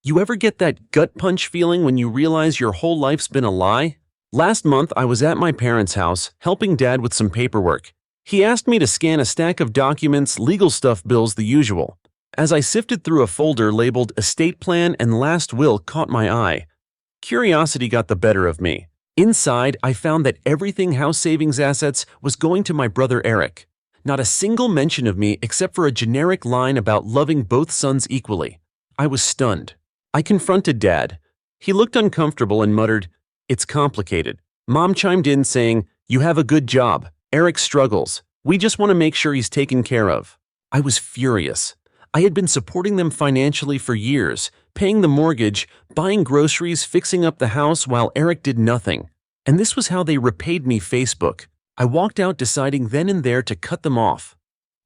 You ever get that gut punch feeling when you realize your whole life's been a lie? Last month, I was at my parents' house, helping Dad with some paperwork. He asked me to scan a stack of documents, legal stuff, bills, the usual. As I sifted through a folder labeled Estate Plan and Last Will caught my eye. Curiosity got the better of me. Inside, I found that everything house savings assets was going to my brother Eric. Not a single mention of me except for a generic line about loving both sons equally. I was stunned. I confronted Dad. He looked uncomfortable and muttered, "It's complicated." Mom chimed in saying, "You have a good job. Eric struggles. We just want to make sure he's taken care of." I was furious. I had been supporting them financially for years, paying the mortgage, buying groceries, fixing up the house while Eric did nothing. And this was how they repaid me Facebook. I walked out deciding then and there to cut them off.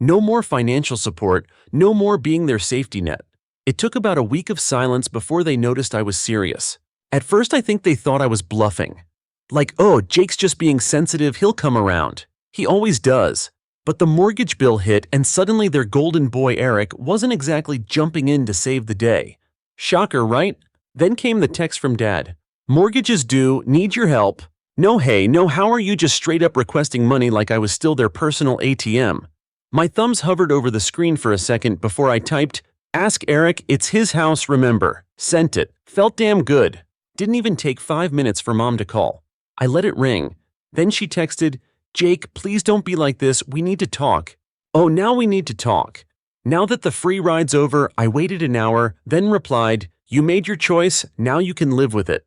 No more financial support, no more being their safety net. It took about a week of silence before they noticed I was serious. At first I think they thought I was bluffing. Like, oh, Jake's just being sensitive, he'll come around. He always does. But the mortgage bill hit and suddenly their golden boy Eric wasn't exactly jumping in to save the day. Shocker, right? Then came the text from Dad. "Mortgage is due, need your help." No, hey, no, how are you just straight up requesting money like I was still their personal ATM? My thumbs hovered over the screen for a second before I typed, "Ask Eric, it's his house, remember." Sent it. Felt damn good. Didn't even take 5 minutes for Mom to call. I let it ring. Then she texted, "Jake, please don't be like this, we need to talk." Oh, now we need to talk. Now that the free ride's over, I waited an hour, then replied, "You made your choice, now you can live with it."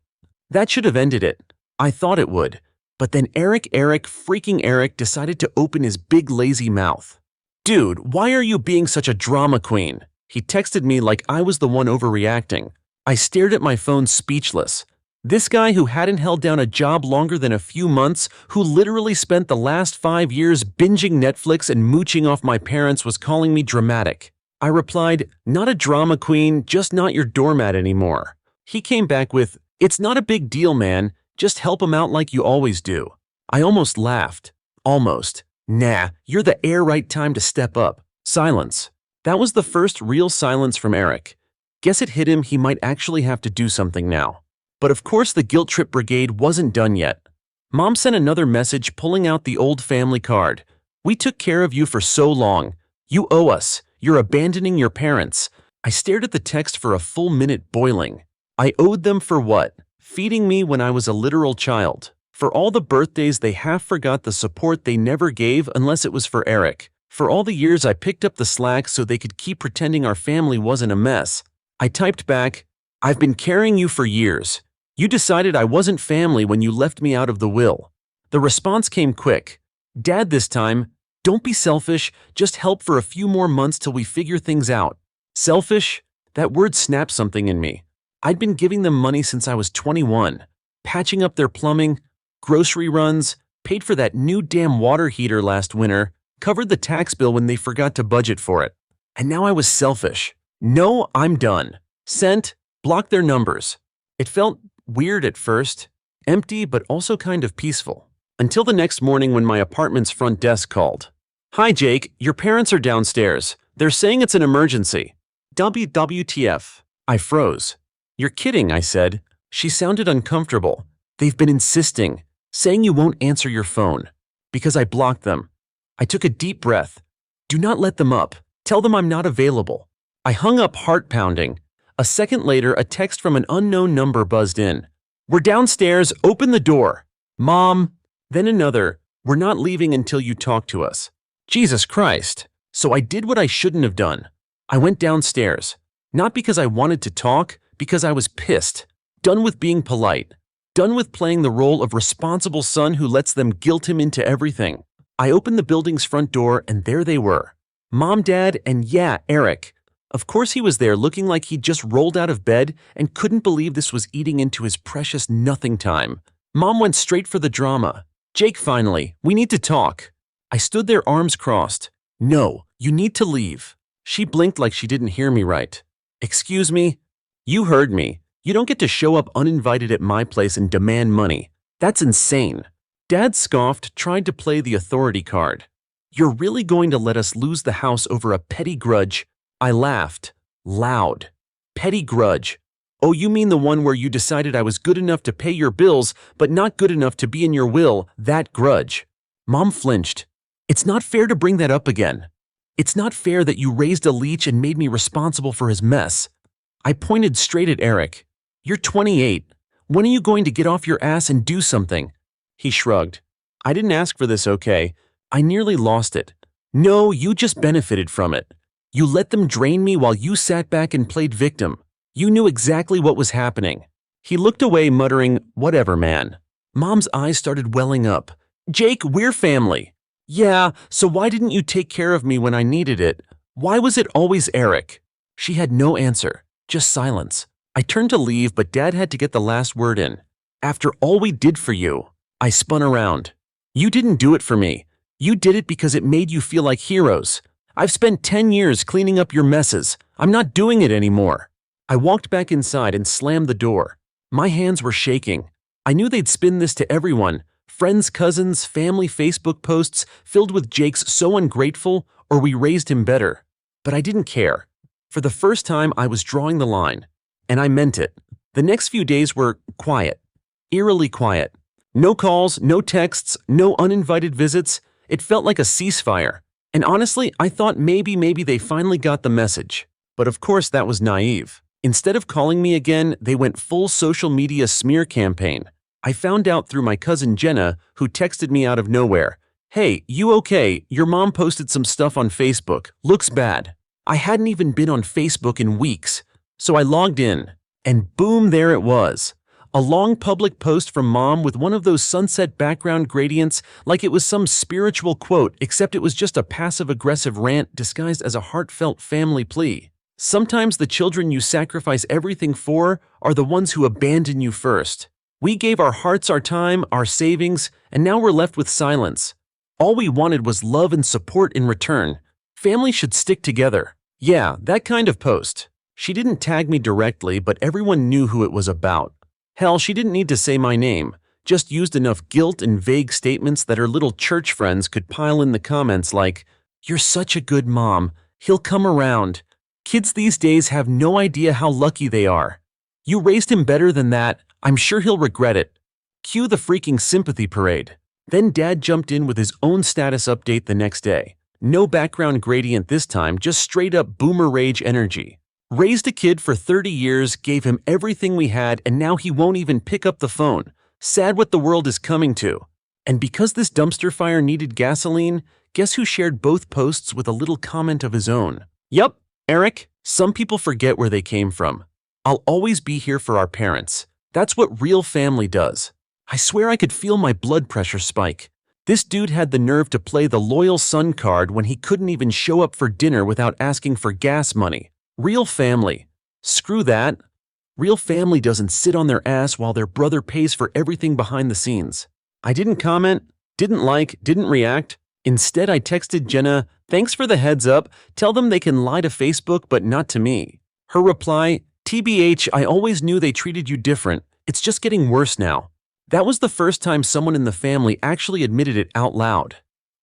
That should have ended it. I thought it would. But then freaking Eric decided to open his big lazy mouth. "Dude, why are you being such a drama queen?" He texted me like I was the one overreacting. I stared at my phone speechless. This guy who hadn't held down a job longer than a few months, who literally spent the last 5 years binging Netflix and mooching off my parents, was calling me dramatic. I replied, "Not a drama queen, just not your doormat anymore." He came back with, "It's not a big deal, man. Just help him out like you always do." I almost laughed. Almost. Nah, you're the right time to step up. Silence. That was the first real silence from Eric. Guess it hit him he might actually have to do something now. But of course the guilt trip brigade wasn't done yet. Mom sent another message pulling out the old family card. "We took care of you for so long. You owe us. You're abandoning your parents." I stared at the text for a full minute, boiling. I owed them for what? Feeding me when I was a literal child. For all the birthdays they half forgot the support they never gave unless it was for Eric. For all the years I picked up the slack so they could keep pretending our family wasn't a mess. I typed back, "I've been carrying you for years. You decided I wasn't family when you left me out of the will." The response came quick. "Dad, this time, don't be selfish, just help for a few more months till we figure things out." Selfish? That word snapped something in me. I'd been giving them money since I was 21, patching up their plumbing, grocery runs, paid for that new damn water heater last winter, covered the tax bill when they forgot to budget for it. And now I was selfish. No, I'm done. Sent, blocked their numbers. It felt weird at first, empty but also kind of peaceful. Until the next morning when my apartment's front desk called. "Hi Jake, your parents are downstairs. They're saying it's an emergency." WTF. I froze. "You're kidding," I said. She sounded uncomfortable. "They've been insisting, saying you won't answer your phone." Because I blocked them. I took a deep breath. "Do not let them up. Tell them I'm not available." I hung up, heart pounding. A second later, a text from an unknown number buzzed in. "We're downstairs, open the door." "Mom." Then another, "We're not leaving until you talk to us." Jesus Christ. So I did what I shouldn't have done. I went downstairs. Not because I wanted to talk, because I was pissed. Done with being polite. Done with playing the role of responsible son who lets them guilt him into everything. I opened the building's front door and there they were. Mom, Dad, and yeah, Eric. Of course he was there looking like he'd just rolled out of bed and couldn't believe this was eating into his precious nothing time. Mom went straight for the drama. "Jake, finally, we need to talk." I stood there, arms crossed. "No, you need to leave." She blinked like she didn't hear me right. "Excuse me?" "You heard me. You don't get to show up uninvited at my place and demand money. That's insane." Dad scoffed, tried to play the authority card. "You're really going to let us lose the house over a petty grudge?" I laughed. Loud. Petty grudge. Oh, you mean the one where you decided I was good enough to pay your bills, but not good enough to be in your will, that grudge. Mom flinched. It's not fair to bring that up again. It's not fair that you raised a leech and made me responsible for his mess. I pointed straight at Eric. You're 28. When are you going to get off your ass and do something? He shrugged. I didn't ask for this, okay? I nearly lost it. No, you just benefited from it. You let them drain me while you sat back and played victim. You knew exactly what was happening. He looked away, muttering, whatever, man. Mom's eyes started welling up. Jake, we're family. Yeah, so why didn't you take care of me when I needed it? Why was it always Eric? She had no answer, just silence. I turned to leave, but Dad had to get the last word in. After all we did for you. I spun around. You didn't do it for me. You did it because it made you feel like heroes. I've spent 10 years cleaning up your messes. I'm not doing it anymore. I walked back inside and slammed the door. My hands were shaking. I knew they'd spin this to everyone. Friends, cousins, family Facebook posts filled with Jake's so ungrateful or we raised him better. But I didn't care. For the first time, I was drawing the line. And I meant it. The next few days were quiet. Eerily quiet. No calls, no texts, no uninvited visits. It felt like a ceasefire. And honestly, I thought maybe they finally got the message. But of course, that was naive. Instead of calling me again, they went full social media smear campaign. I found out through my cousin Jenna, who texted me out of nowhere. Hey, you okay? Your mom posted some stuff on Facebook. Looks bad. I hadn't even been on Facebook in weeks. So I logged in. And boom, there it was. A long public post from Mom with one of those sunset background gradients like it was some spiritual quote, except it was just a passive-aggressive rant disguised as a heartfelt family plea. Sometimes the children you sacrifice everything for are the ones who abandon you first. We gave our hearts, our time, our savings, and now we're left with silence. All we wanted was love and support in return. Family should stick together. Yeah, that kind of post. She didn't tag me directly, but everyone knew who it was about. Hell, she didn't need to say my name, just used enough guilt and vague statements that her little church friends could pile in the comments like, "You're such a good mom. He'll come around. Kids these days have no idea how lucky they are. You raised him better than that. I'm sure he'll regret it." Cue the freaking sympathy parade. Then Dad jumped in with his own status update the next day. No background gradient this time, just straight up boomer rage energy. Raised a kid for 30 years, gave him everything we had, and now he won't even pick up the phone. Sad what the world is coming to. And because this dumpster fire needed gasoline, guess who shared both posts with a little comment of his own? Yup, Eric, some people forget where they came from. I'll always be here for our parents. That's what real family does. I swear I could feel my blood pressure spike. This dude had the nerve to play the loyal son card when he couldn't even show up for dinner without asking for gas money. Real family. Screw that. Real family doesn't sit on their ass while their brother pays for everything behind the scenes. I didn't comment, didn't like, didn't react. Instead, I texted Jenna, "Thanks for the heads up. Tell them they can lie to Facebook, but not to me." Her reply, "TBH, I always knew they treated you different. It's just getting worse now." That was the first time someone in the family actually admitted it out loud.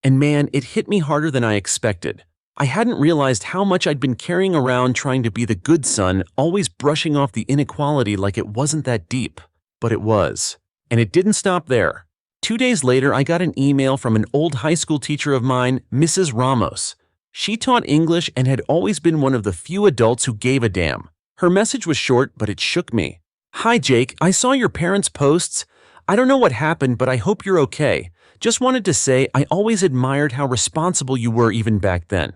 And man, it hit me harder than I expected. I hadn't realized how much I'd been carrying around trying to be the good son, always brushing off the inequality like it wasn't that deep. But it was. And it didn't stop there. 2 days later, I got an email from an old high school teacher of mine, Mrs. Ramos. She taught English and had always been one of the few adults who gave a damn. Her message was short, but it shook me. "Hi, Jake. I saw your parents' posts. I don't know what happened, but I hope you're okay. Just wanted to say I always admired how responsible you were even back then.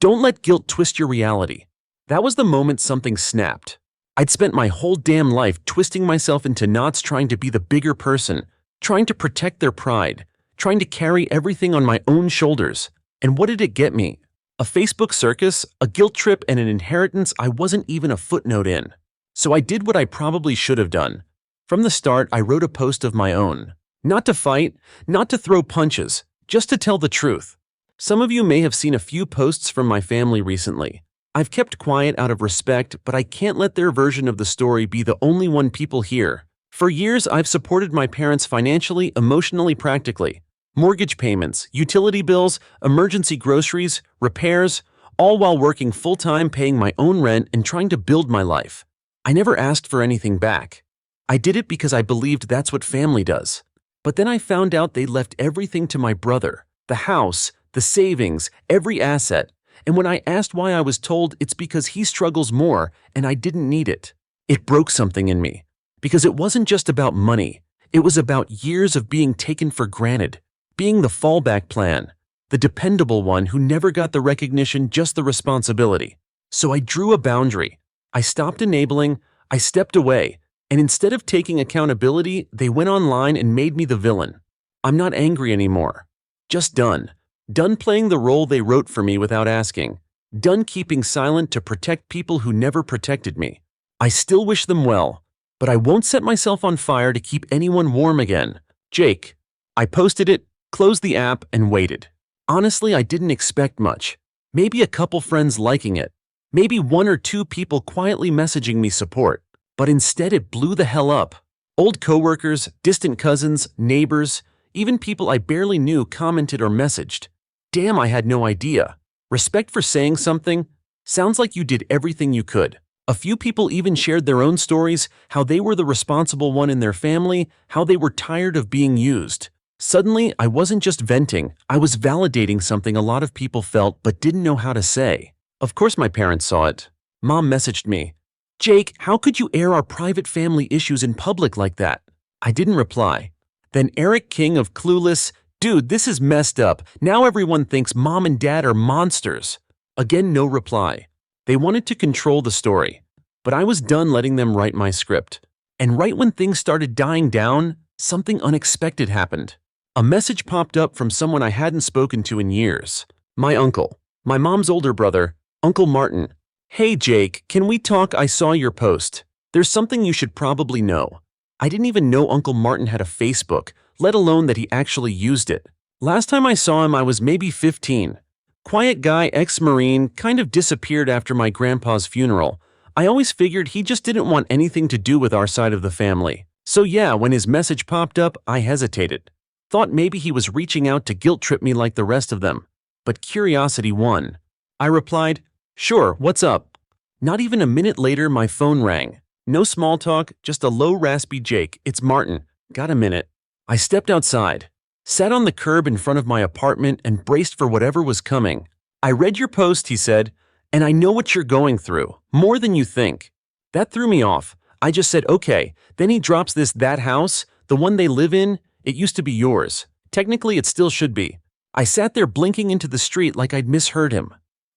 Don't let guilt twist your reality." That was the moment something snapped. I'd spent my whole damn life twisting myself into knots trying to be the bigger person, trying to protect their pride, trying to carry everything on my own shoulders. And what did it get me? A Facebook circus, a guilt trip, and an inheritance I wasn't even a footnote in. So I did what I probably should have done. From the start, I wrote a post of my own. Not to fight, not to throw punches, just to tell the truth. Some of you may have seen a few posts from my family recently. I've kept quiet out of respect, but I can't let their version of the story be the only one people hear. For years, I've supported my parents financially, emotionally, practically. Mortgage payments, utility bills, emergency groceries, repairs, all while working full-time paying my own rent and trying to build my life. I never asked for anything back. I did it because I believed that's what family does. But then I found out they left everything to my brother, the house, the savings, every asset. And when I asked why, I was told it's because he struggles more and I didn't need it. It broke something in me. Because it wasn't just about money. It was about years of being taken for granted, being the fallback plan, the dependable one who never got the recognition, just the responsibility. So I drew a boundary. I stopped enabling, I stepped away, and instead of taking accountability, they went online and made me the villain. I'm not angry anymore. Just done. Done playing the role they wrote for me without asking. Done keeping silent to protect people who never protected me. I still wish them well, but I won't set myself on fire to keep anyone warm again. Jake. I posted it, closed the app, and waited. Honestly, I didn't expect much. Maybe a couple friends liking it. Maybe 1 or 2 people quietly messaging me support. But instead it blew the hell up. Old coworkers, distant cousins, neighbors, even people I barely knew commented or messaged. Damn, I had no idea. Respect for saying something. Sounds like you did everything you could. A few people even shared their own stories, how they were the responsible one in their family, how they were tired of being used. Suddenly, I wasn't just venting, I was validating something a lot of people felt but didn't know how to say. Of course my parents saw it. Mom messaged me, "Jake, how could you air our private family issues in public like that?" I didn't reply. Then Eric King of Clueless, "Dude, this is messed up. Now everyone thinks mom and dad are monsters." Again, no reply. They wanted to control the story. But I was done letting them write my script. And right when things started dying down, something unexpected happened. A message popped up from someone I hadn't spoken to in years. My uncle. My mom's older brother, Uncle Martin. "Hey Jake, can we talk? I saw your post. There's something you should probably know." I didn't even know Uncle Martin had a Facebook, let alone that he actually used it. Last time I saw him I was maybe 15. Quiet guy, ex-Marine, kind of disappeared after my grandpa's funeral. I always figured he just didn't want anything to do with our side of the family. So yeah, when his message popped up, I hesitated. Thought maybe he was reaching out to guilt-trip me like the rest of them. But curiosity won. I replied, "Sure, what's up?" Not even a minute later, my phone rang. No small talk, just a low raspy "Jake, it's Martin. Got a minute?" I stepped outside, sat on the curb in front of my apartment and braced for whatever was coming. "I read your post," he said, "and I know what you're going through, more than you think." That threw me off. I just said, "Okay." Then he drops that house, the one they live in, it used to be yours. Technically, it still should be. I sat there blinking into the street like I'd misheard him.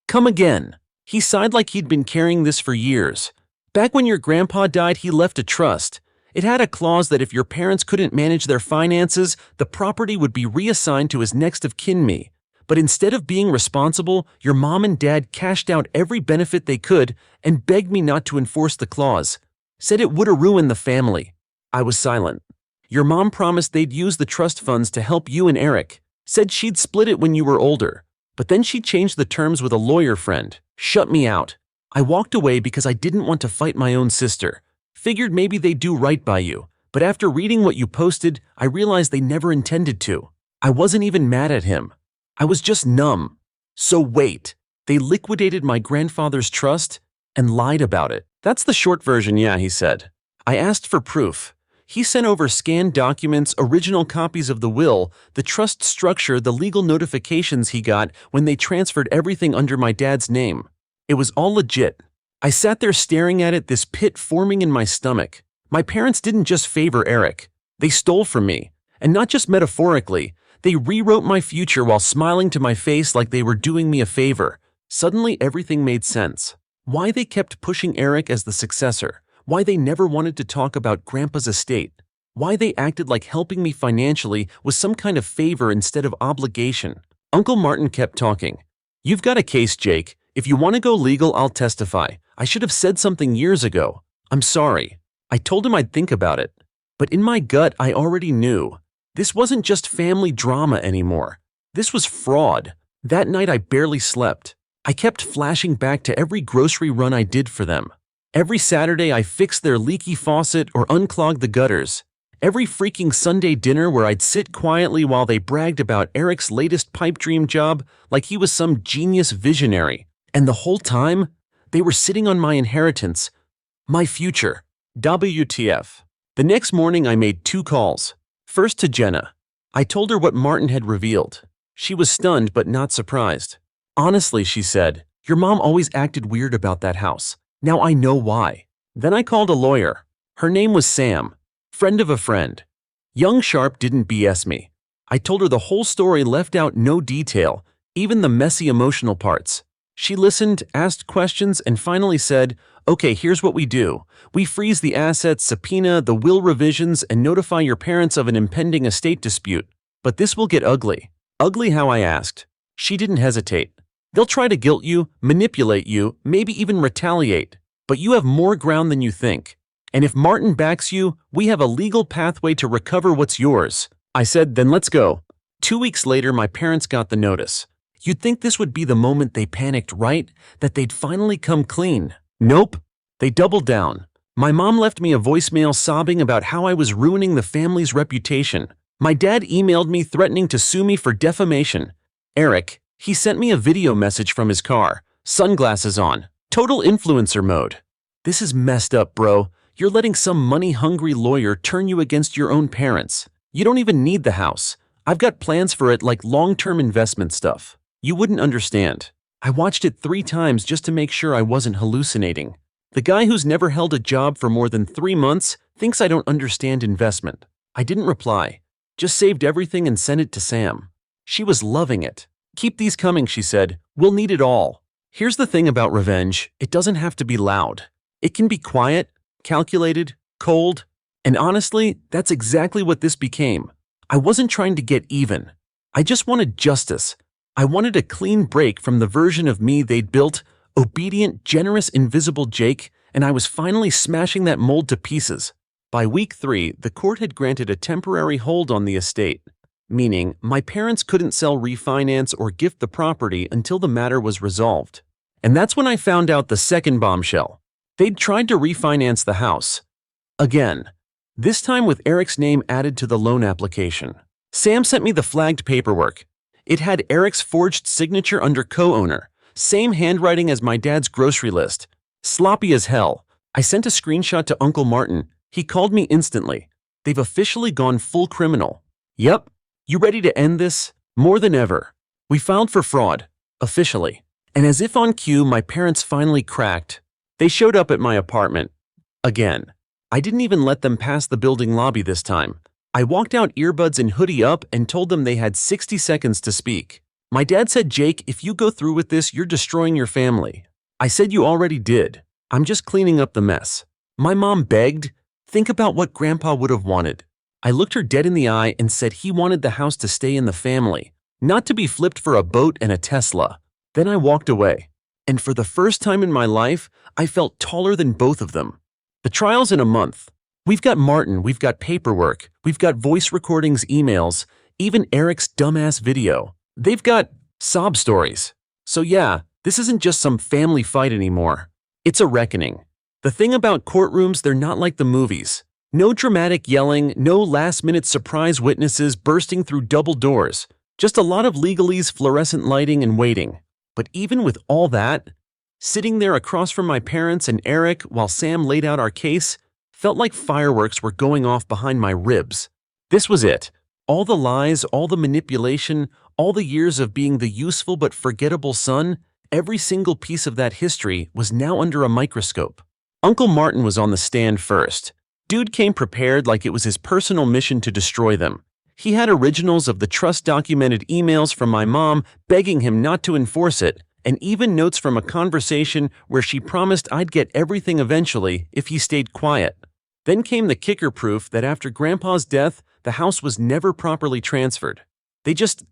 "Come again." He sighed like he'd been carrying this for years. "Back when your grandpa died, he left a trust. It had a clause that if your parents couldn't manage their finances, the property would be reassigned to his next of kin, me. But instead of being responsible, your mom and dad cashed out every benefit they could and begged me not to enforce the clause. Said it would have ruined the family." I was silent. "Your mom promised they'd use the trust funds to help you and Eric. Said she'd split it when you were older. But then she changed the terms with a lawyer friend. Shut me out." I walked away because I didn't want to fight my own sister. Figured maybe they'd do right by you. But after reading what you posted, I realized they never intended to. I wasn't even mad at him. I was just numb. So wait, they liquidated my grandfather's trust and lied about it. "That's the short version, yeah," he said. I asked for proof. He sent over scanned documents, original copies of the will, the trust structure, the legal notifications he got when they transferred everything under my dad's name. It was all legit. I sat there staring at it, this pit forming in my stomach. My parents didn't just favor Eric. They stole from me. And not just metaphorically. They rewrote my future while smiling to my face like they were doing me a favor. Suddenly everything made sense. Why they kept pushing Eric as the successor. Why they never wanted to talk about Grandpa's estate. Why they acted like helping me financially was some kind of favor instead of obligation. Uncle Martin kept talking. "You've got a case, Jake. If you want to go legal, I'll testify. I should have said something years ago. I'm sorry." I told him I'd think about it. But in my gut, I already knew. This wasn't just family drama anymore. This was fraud. That night I barely slept. I kept flashing back to every grocery run I did for them. Every Saturday I fixed their leaky faucet or unclogged the gutters. Every freaking Sunday dinner where I'd sit quietly while they bragged about Eric's latest pipe dream job like he was some genius visionary. And the whole time, they were sitting on my inheritance, My future. WTF. The next morning I made 2 calls. First to Jenna. I told her what Martin had revealed. She was stunned but not surprised. Honestly, she said, your mom always acted weird about that house. Now I know why. Then I called a lawyer. Her name was Sam. Friend of a friend. Young Sharp didn't BS me. I told her the whole story, left out no detail, even the messy emotional parts. She listened, asked questions, and finally said, okay, here's what we do. We freeze the assets, subpoena the will revisions, and notify your parents of an impending estate dispute. But this will get ugly. Ugly how, I asked. She didn't hesitate. They'll try to guilt you, manipulate you, maybe even retaliate. But you have more ground than you think. And if Martin backs you, we have a legal pathway to recover what's yours. I said, then let's go. 2 weeks later, my parents got the notice. You'd think this would be the moment they panicked, right? That they'd finally come clean. Nope. They doubled down. My mom left me a voicemail sobbing about how I was ruining the family's reputation. My dad emailed me threatening to sue me for defamation. Eric, he sent me a video message from his car. Sunglasses on. Total influencer mode. This is messed up, bro. You're letting some money-hungry lawyer turn you against your own parents. You don't even need the house. I've got plans for it, like long-term investment stuff. You wouldn't understand. I watched it 3 times just to make sure I wasn't hallucinating. The guy who's never held a job for more than 3 months thinks I don't understand investment. I didn't reply. Just saved everything and sent it to Sam. She was loving it. Keep these coming, she said. We'll need it all. Here's the thing about revenge. It doesn't have to be loud. It can be quiet, calculated, cold. And honestly, that's exactly what this became. I wasn't trying to get even. I just wanted justice. I wanted a clean break from the version of me they'd built, obedient, generous, invisible Jake, and I was finally smashing that mold to pieces. By week 3, the court had granted a temporary hold on the estate, meaning my parents couldn't sell, refinance, or gift the property until the matter was resolved. And that's when I found out the second bombshell. They'd tried to refinance the house. Again. This time with Eric's name added to the loan application. Sam sent me the flagged paperwork. It had Eric's forged signature under co-owner, same handwriting as my dad's grocery list. Sloppy as hell. I sent a screenshot to Uncle Martin. He called me instantly. They've officially gone full criminal. Yep. You ready to end this? More than ever. We filed for fraud. Officially. And as if on cue, my parents finally cracked. They showed up at my apartment. Again. I didn't even let them pass the building lobby this time. I walked out, earbuds and hoodie up, and told them they had 60 seconds to speak. My dad said, Jake, if you go through with this, you're destroying your family. I said, you already did. I'm just cleaning up the mess. My mom begged, think about what Grandpa would have wanted. I looked her dead in the eye and said he wanted the house to stay in the family, not to be flipped for a boat and a Tesla. Then I walked away. And for the first time in my life, I felt taller than both of them. The trial's in a month. We've got Martin, we've got paperwork, we've got voice recordings, emails, even Eric's dumbass video. They've got sob stories. So yeah, this isn't just some family fight anymore. It's a reckoning. The thing about courtrooms, they're not like the movies. No dramatic yelling, no last-minute surprise witnesses bursting through double doors. Just a lot of legalese, fluorescent lighting, and waiting. But even with all that, sitting there across from my parents and Eric while Sam laid out our case, felt like fireworks were going off behind my ribs. This was it. All the lies, all the manipulation, all the years of being the useful but forgettable son, every single piece of that history was now under a microscope. Uncle Martin was on the stand first. Dude came prepared like it was his personal mission to destroy them. He had originals of the trust-documented emails from my mom begging him not to enforce it, and even notes from a conversation where she promised I'd get everything eventually if he stayed quiet. Then came the kicker proof that after Grandpa's death, the house was never properly transferred. They just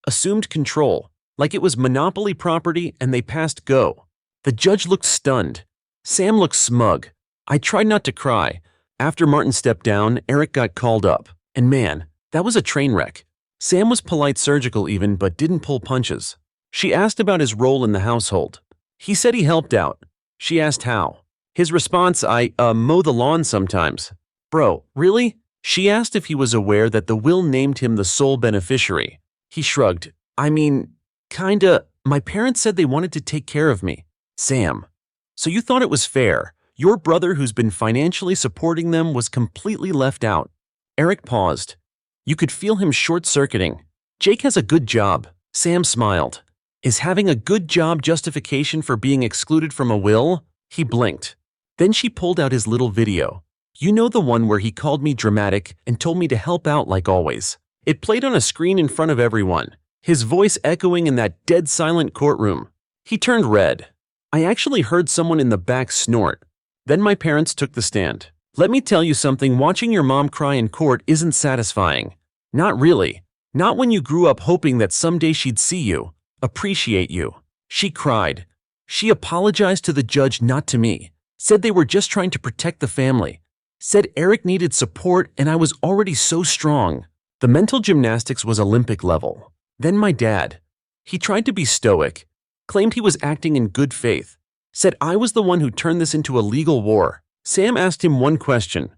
assumed control, like it was monopoly property, and they passed go. The judge looked stunned. Sam looked smug. I tried not to cry. After Martin stepped down, Eric got called up. And man, that was a train wreck. Sam was polite, surgical even, but didn't pull punches. She asked about his role in the household. He said he helped out. She asked how. His response, I mow the lawn sometimes. Bro, really? She asked if he was aware that the will named him the sole beneficiary. He shrugged. I mean, kinda. My parents said they wanted to take care of me. Sam. So you thought it was fair. Your brother who's been financially supporting them was completely left out. Eric paused. You could feel him short-circuiting. Jake has a good job. Sam smiled. Is having a good job justification for being excluded from a will? He blinked. Then she pulled out his little video. You know, the one where he called me dramatic and told me to help out like always. It played on a screen in front of everyone, his voice echoing in that dead silent courtroom. He turned red. I actually heard someone in the back snort. Then my parents took the stand. Let me tell you something, watching your mom cry in court isn't satisfying. Not really. Not when you grew up hoping that someday she'd see you, appreciate you. She cried. She apologized to the judge, not to me. Said they were just trying to protect the family. Said Eric needed support and I was already so strong. The mental gymnastics was Olympic level. Then my dad. He tried to be stoic. Claimed he was acting in good faith. Said I was the one who turned this into a legal war. Sam asked him one question.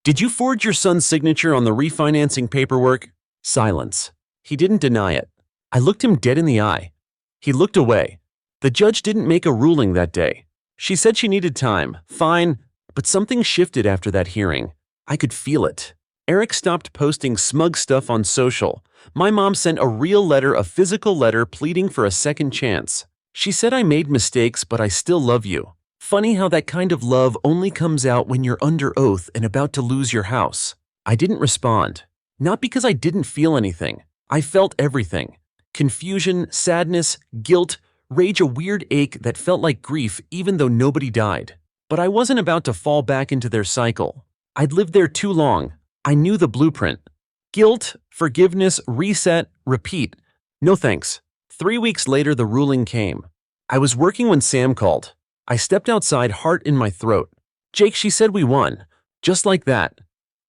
Did you forge your son's signature on the refinancing paperwork? Silence. He didn't deny it. I looked him dead in the eye. He looked away. The judge didn't make a ruling that day. She said she needed time. Fine. But something shifted after that hearing. I could feel it. Eric stopped posting smug stuff on social. My mom sent a real letter, a physical letter pleading for a second chance. She said I made mistakes, but I still love you. Funny how that kind of love only comes out when you're under oath and about to lose your house. I didn't respond. Not because I didn't feel anything. I felt everything. Confusion, sadness, guilt, rage, a weird ache that felt like grief even though nobody died. But I wasn't about to fall back into their cycle. I'd lived there too long. I knew the blueprint. Guilt, forgiveness, reset, repeat. No thanks. 3 weeks later, the ruling came. I was working when Sam called. I stepped outside, heart in my throat. Jake, she said we won. Just like that.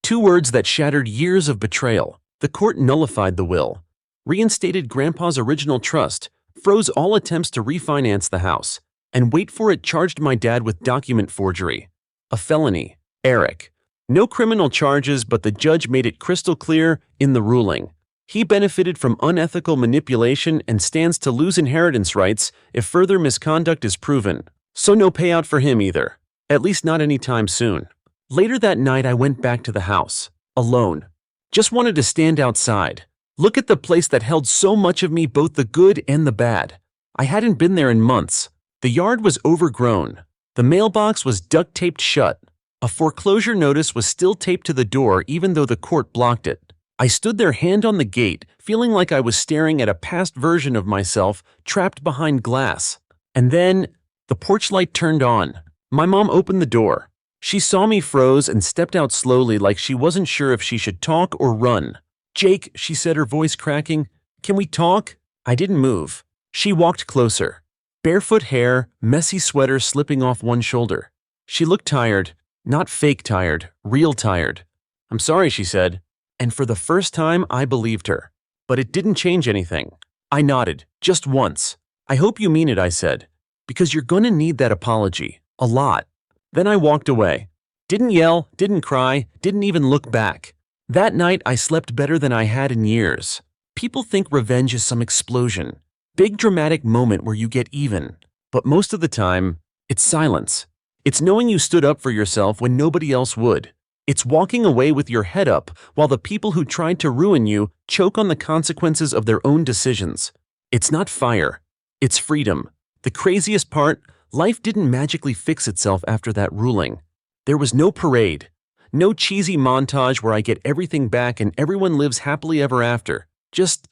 2 words that shattered years of betrayal. The court nullified the will, reinstated Grandpa's original trust, froze all attempts to refinance the house, and wait for it, charged my dad with document forgery. A felony. Eric. No criminal charges, but the judge made it crystal clear in the ruling. He benefited from unethical manipulation and stands to lose inheritance rights if further misconduct is proven. So no payout for him either. At least not anytime soon. Later that night, I went back to the house. Alone. Just wanted to stand outside. Look at the place that held so much of me, both the good and the bad. I hadn't been there in months. The yard was overgrown. The mailbox was duct-taped shut. A foreclosure notice was still taped to the door even though the court blocked it. I stood there, hand on the gate, feeling like I was staring at a past version of myself trapped behind glass. And then, the porch light turned on. My mom opened the door. She saw me, froze, and stepped out slowly like she wasn't sure if she should talk or run. Jake, she said, her voice cracking, can we talk? I didn't move. She walked closer. Barefoot hair, messy sweater slipping off one shoulder. She looked tired. Not fake tired, real tired. I'm sorry, she said. And for the first time, I believed her. But it didn't change anything. I nodded, just once. I hope you mean it, I said. Because you're gonna need that apology. A lot. Then I walked away. Didn't yell, didn't cry, didn't even look back. That night, I slept better than I had in years. People think revenge is some explosion. Big dramatic moment where you get even. But most of the time, it's silence. It's knowing you stood up for yourself when nobody else would. It's walking away with your head up while the people who tried to ruin you choke on the consequences of their own decisions. It's not fire. It's freedom. The craziest part, life didn't magically fix itself after that ruling. There was no parade. No cheesy montage where I get everything back and everyone lives happily ever after. Just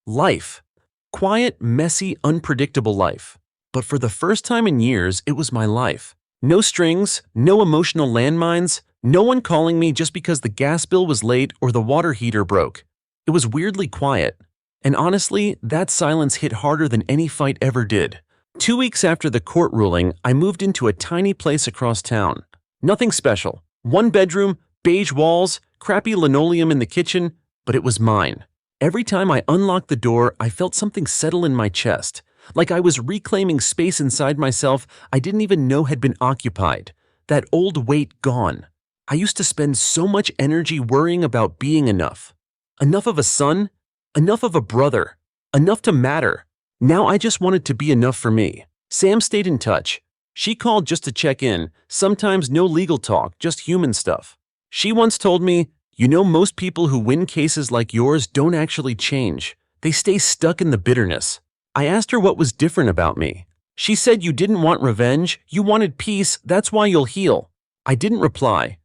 life. Quiet, messy, unpredictable life. But for the first time in years, it was my life. No strings, no emotional landmines, no one calling me just because the gas bill was late or the water heater broke. It was weirdly quiet. And honestly, that silence hit harder than any fight ever did. 2 weeks after the court ruling, I moved into a tiny place across town. Nothing special. 1 bedroom, beige walls, crappy linoleum in the kitchen, but it was mine. Every time I unlocked the door, I felt something settle in my chest. Like I was reclaiming space inside myself I didn't even know had been occupied. That old weight gone. I used to spend so much energy worrying about being enough. Enough of a son, enough of a brother, enough to matter. Now I just wanted to be enough for me. Sam stayed in touch. She called just to check in, sometimes no legal talk, just human stuff. She once told me, "You know, most people who win cases like yours don't actually change. They stay stuck in the bitterness." I asked her what was different about me. She said, "You didn't want revenge, you wanted peace, that's why you'll heal." I didn't reply,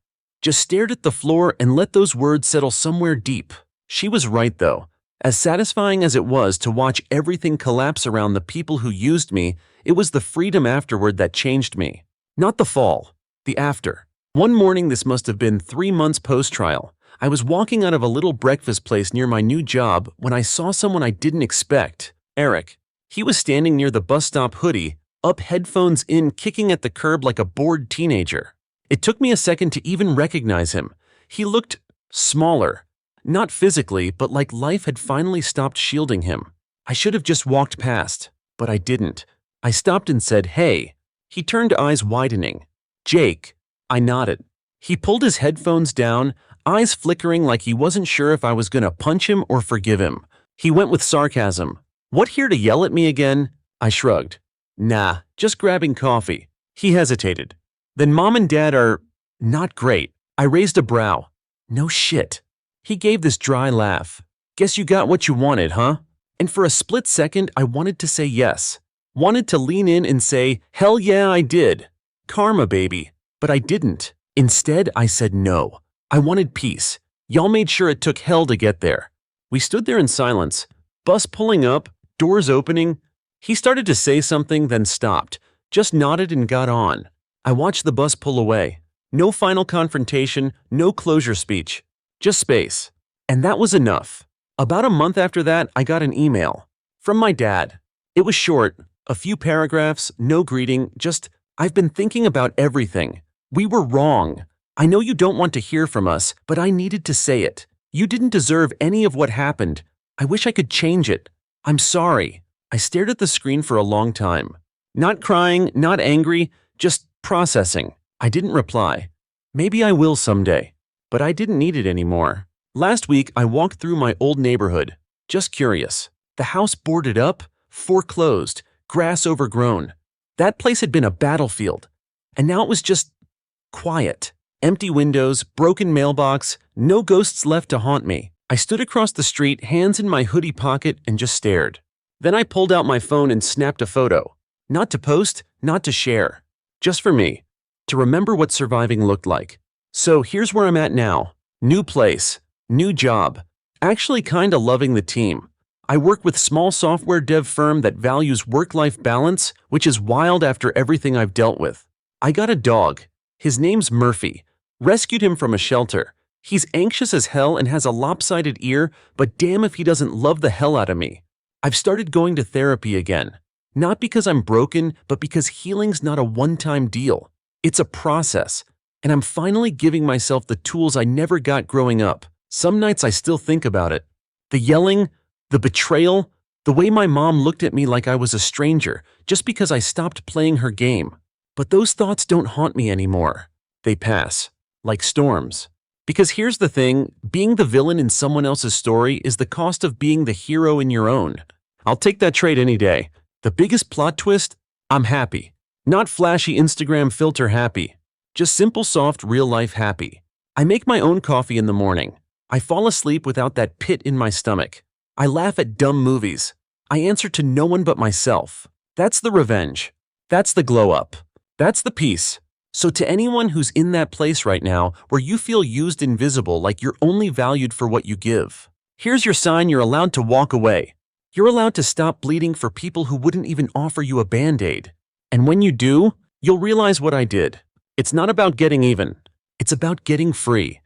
just stared at the floor and let those words settle somewhere deep. She was right though. As satisfying as it was to watch everything collapse around the people who used me, it was the freedom afterward that changed me. Not the fall, the after. One morning, this must have been 3 months post-trial, I was walking out of a little breakfast place near my new job when I saw someone I didn't expect, Eric. He was standing near the bus stop, hoodie up, headphones in, kicking at the curb like a bored teenager. It took me a second to even recognize him. He looked smaller. Not physically, but like life had finally stopped shielding him. I should have just walked past, but I didn't. I stopped and said, "Hey." He turned, eyes widening. "Jake." I nodded. He pulled his headphones down, eyes flickering like he wasn't sure if I was gonna punch him or forgive him. He went with sarcasm. "What, here to yell at me again?" I shrugged. "Nah, just grabbing coffee." He hesitated. "Then Mom and Dad are not great." I raised a brow. "No shit." He gave this dry laugh. "Guess you got what you wanted, huh?" And for a split second, I wanted to say yes. Wanted to lean in and say, "Hell yeah, I did. Karma, baby." But I didn't. Instead, I said no. I wanted peace. Y'all made sure it took hell to get there. We stood there in silence. Bus pulling up, doors opening. He started to say something, then stopped. Just nodded and got on. I watched the bus pull away. No final confrontation, no closure speech. Just space. And that was enough. About a month after that, I got an email. From my dad. It was short, a few paragraphs, no greeting, just, "I've been thinking about everything. We were wrong. I know you don't want to hear from us, but I needed to say it. You didn't deserve any of what happened. I wish I could change it. I'm sorry." I stared at the screen for a long time. Not crying, not angry, just processing. I didn't reply. Maybe I will someday. But I didn't need it anymore. Last week, I walked through my old neighborhood. Just curious. The house boarded up, foreclosed, grass overgrown. That place had been a battlefield. And now it was just quiet. Empty windows, broken mailbox, no ghosts left to haunt me. I stood across the street, hands in my hoodie pocket, and just stared. Then I pulled out my phone and snapped a photo. Not to post, not to share. Just for me. To remember what surviving looked like. So here's where I'm at now. New place, new job. Actually kinda loving the team. I work with small software dev firm that values work-life balance, which is wild after everything I've dealt with. I got a dog. His name's Murphy. Rescued him from a shelter. He's anxious as hell and has a lopsided ear, but damn if he doesn't love the hell out of me. I've started going to therapy again. Not because I'm broken, but because healing's not a one-time deal. It's a process. And I'm finally giving myself the tools I never got growing up. Some nights I still think about it. The yelling, the betrayal, the way my mom looked at me like I was a stranger just because I stopped playing her game. But those thoughts don't haunt me anymore. They pass, like storms. Because here's the thing, being the villain in someone else's story is the cost of being the hero in your own. I'll take that trade any day. The biggest plot twist? I'm happy. Not flashy Instagram filter happy. Just simple, soft, real-life happy. I make my own coffee in the morning. I fall asleep without that pit in my stomach. I laugh at dumb movies. I answer to no one but myself. That's the revenge. That's the glow-up. That's the peace. So to anyone who's in that place right now where you feel used, invisible, like you're only valued for what you give, here's your sign you're allowed to walk away. You're allowed to stop bleeding for people who wouldn't even offer you a Band-Aid. And when you do, you'll realize what I did. It's not about getting even. It's about getting free.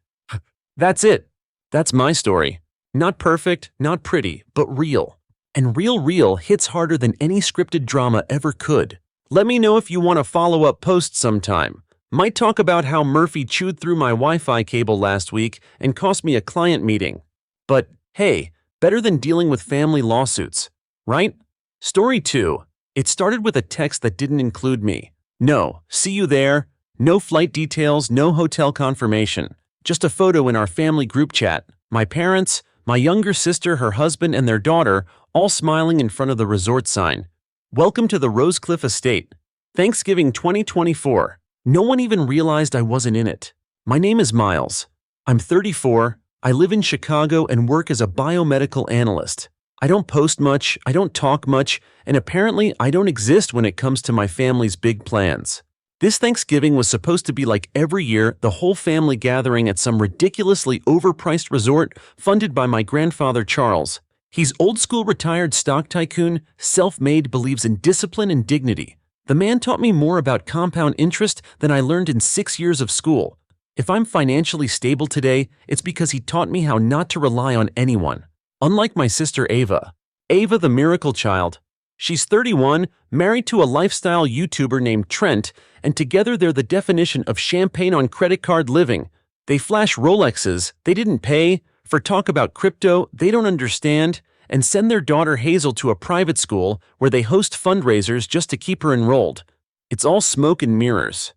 That's it. That's my story. Not perfect, not pretty, but real. And real hits harder than any scripted drama ever could. Let me know if you want a follow-up post sometime. Might talk about how Murphy chewed through my Wi-Fi cable last week and cost me a client meeting. But hey, better than dealing with family lawsuits, right? Story 2. It started with a text that didn't include me. No, see you there. No flight details, no hotel confirmation. Just a photo in our family group chat. My parents, my younger sister, her husband, and their daughter, all smiling in front of the resort sign. Welcome to the Rosecliff Estate. Thanksgiving 2024. No one even realized I wasn't in it. My name is Miles. I'm 34, I live in Chicago and work as a biomedical analyst. I don't post much, I don't talk much, and apparently I don't exist when it comes to my family's big plans. This Thanksgiving was supposed to be like every year, the whole family gathering at some ridiculously overpriced resort funded by my grandfather Charles. He's old-school retired stock tycoon, self-made, believes in discipline and dignity. The man taught me more about compound interest than I learned in 6 years of school. If I'm financially stable today, it's because he taught me how not to rely on anyone. Unlike my sister Ava. Ava the miracle child. She's 31, married to a lifestyle YouTuber named Trent, and together they're the definition of champagne on credit card living. They flash Rolexes they didn't pay, for talk about crypto they don't understand, and send their daughter Hazel to a private school where they host fundraisers just to keep her enrolled. It's all smoke and mirrors.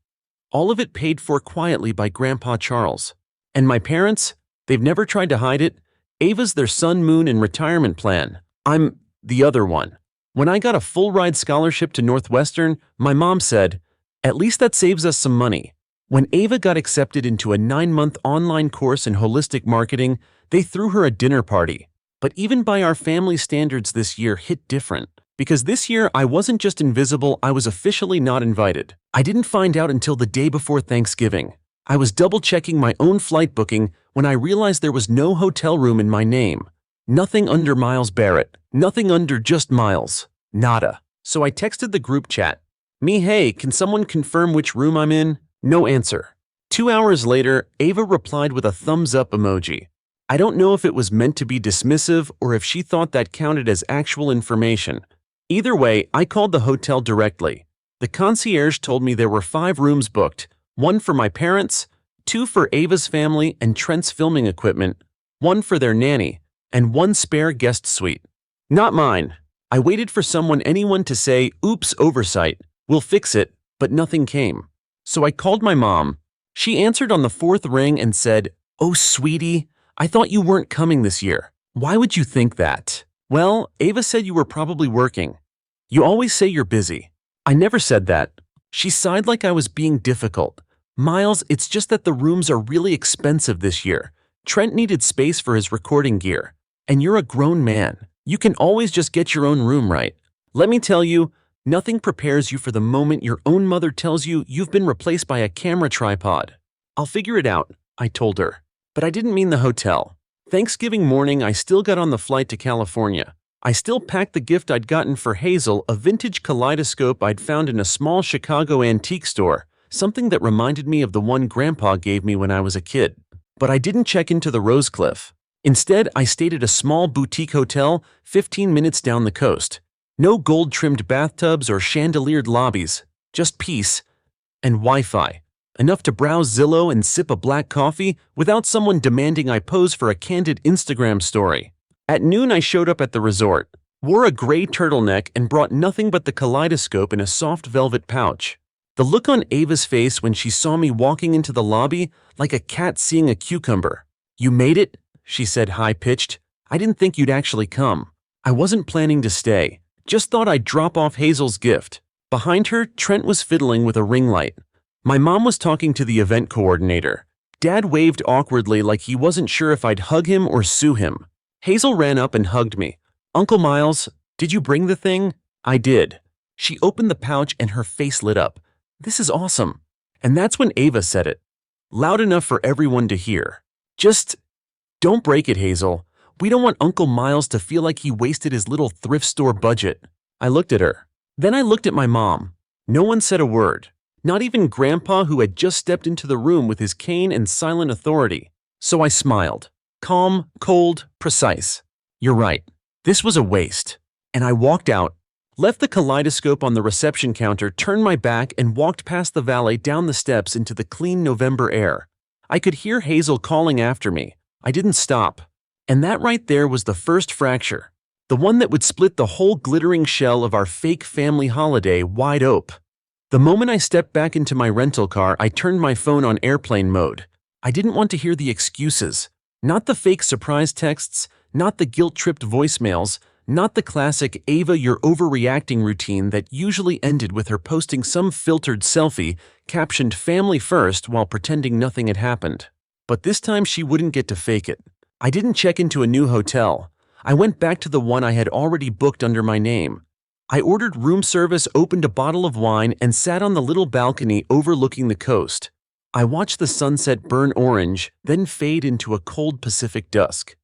All of it paid for quietly by Grandpa Charles. And my parents? They've never tried to hide it. Ava's their sun, moon, and retirement plan. I'm the other one. When I got a full-ride scholarship to Northwestern, my mom said, "At least that saves us some money." When Ava got accepted into a 9-month online course in holistic marketing, they threw her a dinner party. But even by our family standards, this year hit different. Because this year, I wasn't just invisible, I was officially not invited. I didn't find out until the day before Thanksgiving. I was double-checking my own flight booking when I realized there was no hotel room in my name. Nothing under Miles Barrett. Nothing under just Miles. Nada. So I texted the group chat. Hey, can someone confirm which room I'm in? No answer. 2 hours later, Ava replied with a thumbs-up emoji. I don't know if it was meant to be dismissive or if she thought that counted as actual information. Either way, I called the hotel directly. The concierge told me there were 5 rooms booked, 1 for my parents, 2 for Ava's family and Trent's filming equipment, 1 for their nanny, and 1 spare guest suite. Not mine. I waited for anyone to say, "Oops, oversight, we'll fix it," but nothing came. So I called my mom. She answered on the 4th ring and said, "Oh, sweetie, I thought you weren't coming this year. Why would you think that?" Well, Ava said you were probably working. You always say you're busy. I never said that. She sighed like I was being difficult. Miles, it's just that the rooms are really expensive this year. Trent needed space for his recording gear. And you're a grown man. You can always just get your own room, right? Let me tell you, nothing prepares you for the moment your own mother tells you you've been replaced by a camera tripod. I'll figure it out, I told her. But I didn't mean the hotel. Thanksgiving morning, I still got on the flight to California. I still packed the gift I'd gotten for Hazel, a vintage kaleidoscope I'd found in a small Chicago antique store, something that reminded me of the one Grandpa gave me when I was a kid. But I didn't check into the Rosecliff. Instead, I stayed at a small boutique hotel 15 minutes down the coast. No gold-trimmed bathtubs or chandeliered lobbies, just peace and Wi-Fi. Enough to browse Zillow and sip a black coffee without someone demanding I pose for a candid Instagram story. At noon, I showed up at the resort, wore a gray turtleneck and brought nothing but the kaleidoscope in a soft velvet pouch. The look on Ava's face when she saw me walking into the lobby, like a cat seeing a cucumber. "You made it?" she said high-pitched. "I didn't think you'd actually come. I wasn't planning to stay. Just thought I'd drop off Hazel's gift." Behind her, Trent was fiddling with a ring light. My mom was talking to the event coordinator. Dad waved awkwardly like he wasn't sure if I'd hug him or sue him. Hazel ran up and hugged me. "Uncle Miles, did you bring the thing?" "I did." She opened the pouch and her face lit up. "This is awesome." And that's when Ava said it. Loud enough for everyone to hear. "Just don't break it, Hazel. We don't want Uncle Miles to feel like he wasted his little thrift store budget." I looked at her. Then I looked at my mom. No one said a word. Not even Grandpa, who had just stepped into the room with his cane and silent authority. So I smiled. Calm, cold, precise. "You're right. This was a waste." And I walked out, left the kaleidoscope on the reception counter, turned my back, and walked past the valet down the steps into the clean November air. I could hear Hazel calling after me. I didn't stop. And that right there was the first fracture. The one that would split the whole glittering shell of our fake family holiday wide open. The moment I stepped back into my rental car, I turned my phone on airplane mode. I didn't want to hear the excuses. Not the fake surprise texts, not the guilt-tripped voicemails, Not the classic "Ava, you're overreacting" routine that usually ended with her posting some filtered selfie captioned "Family First" while pretending nothing had happened. But this time she wouldn't get to fake it. I didn't check into a new hotel. I went back to the one I had already booked under my name. I ordered room service, opened a bottle of wine, and sat on the little balcony overlooking the coast. I watched the sunset burn orange, then fade into a cold Pacific dusk.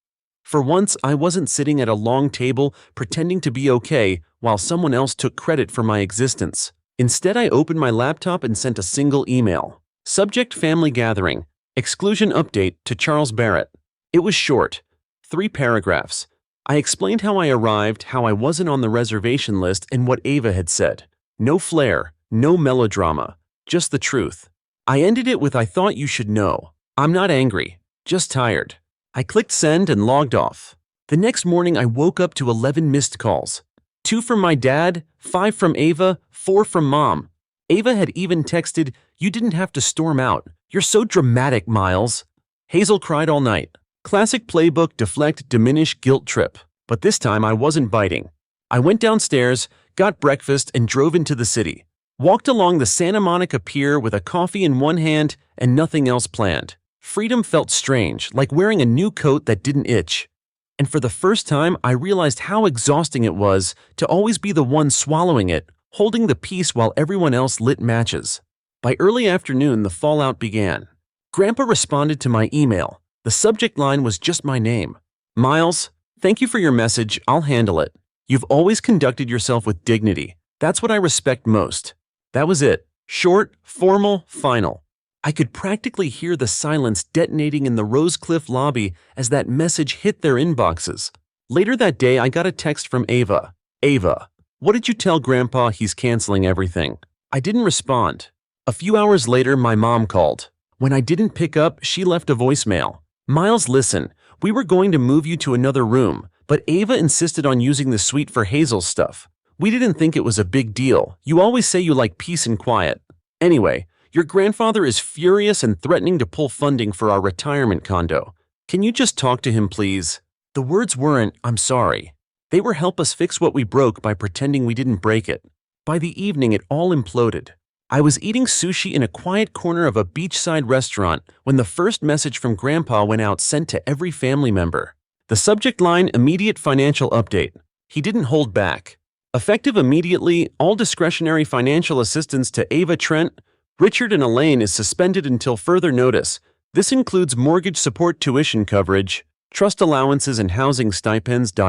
For once, I wasn't sitting at a long table pretending to be okay while someone else took credit for my existence. Instead, I opened my laptop and sent a single email. Subject: family gathering. Exclusion update to Charles Barrett. It was short. 3 paragraphs. I explained how I arrived, how I wasn't on the reservation list, and what Ava had said. No flair, no melodrama, just the truth. I ended it with, "I thought you should know. I'm not angry, just tired." I clicked send and logged off. The next morning I woke up to 11 missed calls. 2 from my dad, 5 from Ava, 4 from Mom. Ava had even texted, "You didn't have to storm out. You're so dramatic, Miles." Hazel cried all night. Classic playbook: deflect, diminish, guilt trip. But this time I wasn't biting. I went downstairs, got breakfast, and drove into the city. Walked along the Santa Monica Pier with a coffee in one hand and nothing else planned. Freedom felt strange, like wearing a new coat that didn't itch. And for the first time, I realized how exhausting it was to always be the one swallowing it, holding the peace while everyone else lit matches. By early afternoon, the fallout began. Grandpa responded to my email. The subject line was just my name. "Miles, thank you for your message. I'll handle it. You've always conducted yourself with dignity. That's what I respect most." That was it. Short, formal, final. I could practically hear the silence detonating in the Rosecliff lobby as that message hit their inboxes. Later that day, I got a text from Ava. "Ava, what did you tell Grandpa? He's canceling everything." I didn't respond. A few hours later, my mom called. When I didn't pick up, she left a voicemail. "Miles, listen, we were going to move you to another room, but Ava insisted on using the suite for Hazel's stuff. We didn't think it was a big deal. You always say you like peace and quiet. Anyway, your grandfather is furious and threatening to pull funding for our retirement condo. Can you just talk to him, please?" The words weren't, "I'm sorry." They were, "Help us fix what we broke by pretending we didn't break it." By the evening, it all imploded. I was eating sushi in a quiet corner of a beachside restaurant when the first message from Grandpa went out, sent to every family member. The subject line: immediate financial update. He didn't hold back. Effective immediately, all discretionary financial assistance to Ava, Trent, Richard, and Elaine is suspended until further notice. This includes mortgage support, tuition coverage, trust allowances, and housing stipends. ****.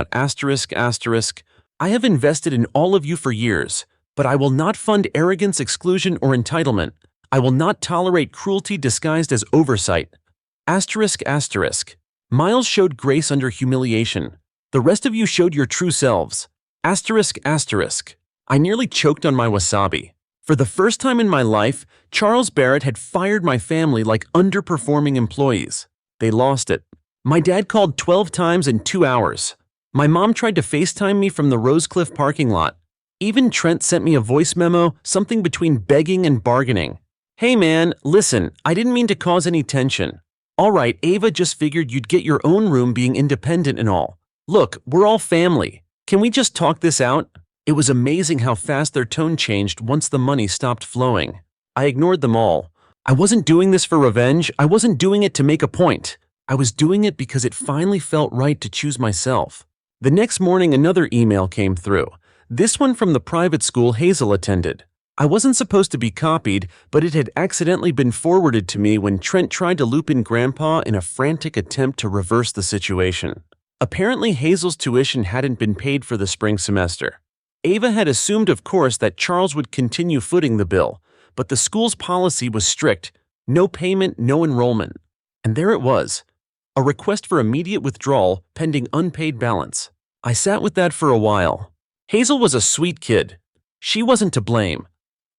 I have invested in all of you for years, but I will not fund arrogance, exclusion, or entitlement. I will not tolerate cruelty disguised as oversight. ***. Miles showed grace under humiliation. The rest of you showed your true selves. ***. I nearly choked on my wasabi. For the first time in my life, Charles Barrett had fired my family like underperforming employees. They lost it. My dad called 12 times in 2 hours. My mom tried to FaceTime me from the Rosecliff parking lot. Even Trent sent me a voice memo, something between begging and bargaining. "Hey man, listen, I didn't mean to cause any tension. Alright, Ava, just figured you'd get your own room, being independent and all. Look, we're all family. Can we just talk this out?" It was amazing how fast their tone changed once the money stopped flowing. I ignored them all. I wasn't doing this for revenge. I wasn't doing it to make a point. I was doing it because it finally felt right to choose myself. The next morning, another email came through. This one from the private school Hazel attended. I wasn't supposed to be copied, but it had accidentally been forwarded to me when Trent tried to loop in Grandpa in a frantic attempt to reverse the situation. Apparently, Hazel's tuition hadn't been paid for the spring semester. Ava had assumed, of course, that Charles would continue footing the bill, but the school's policy was strict: no payment, no enrollment. And there it was, a request for immediate withdrawal pending unpaid balance. I sat with that for a while. Hazel was a sweet kid. She wasn't to blame.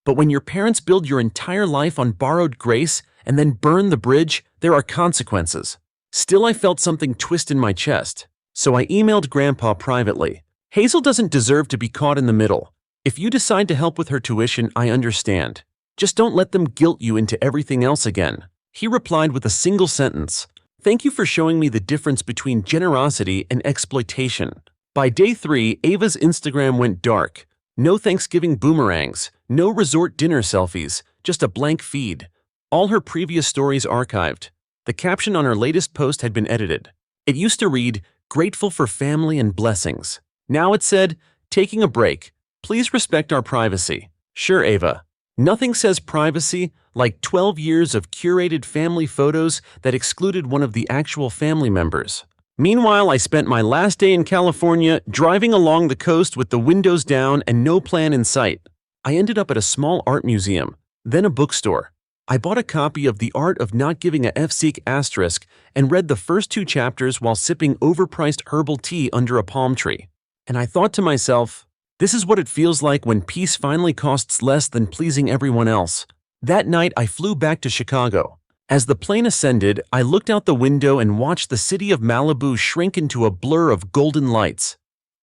But when your parents build your entire life on borrowed grace and then burn the bridge, there are consequences. Still, I felt something twist in my chest. So I emailed Grandpa privately. "Hazel doesn't deserve to be caught in the middle. If you decide to help with her tuition, I understand. Just don't let them guilt you into everything else again." He replied with a single sentence: "Thank you for showing me the difference between generosity and exploitation." By day 3, Ava's Instagram went dark. No Thanksgiving boomerangs, no resort dinner selfies, just a blank feed. All her previous stories archived. The caption on her latest post had been edited. It used to read, "Grateful for family and blessings." Now it said, "Taking a break. Please respect our privacy." Sure, Ava. Nothing says privacy like 12 years of curated family photos that excluded one of the actual family members. Meanwhile, I spent my last day in California driving along the coast with the windows down and no plan in sight. I ended up at a small art museum, then a bookstore. I bought a copy of The Art of Not Giving a F*** asterisk and read the first 2 chapters while sipping overpriced herbal tea under a palm tree. And I thought to myself, this is what it feels like when peace finally costs less than pleasing everyone else. That night, I flew back to Chicago. As the plane ascended, I looked out the window and watched the city of Malibu shrink into a blur of golden lights.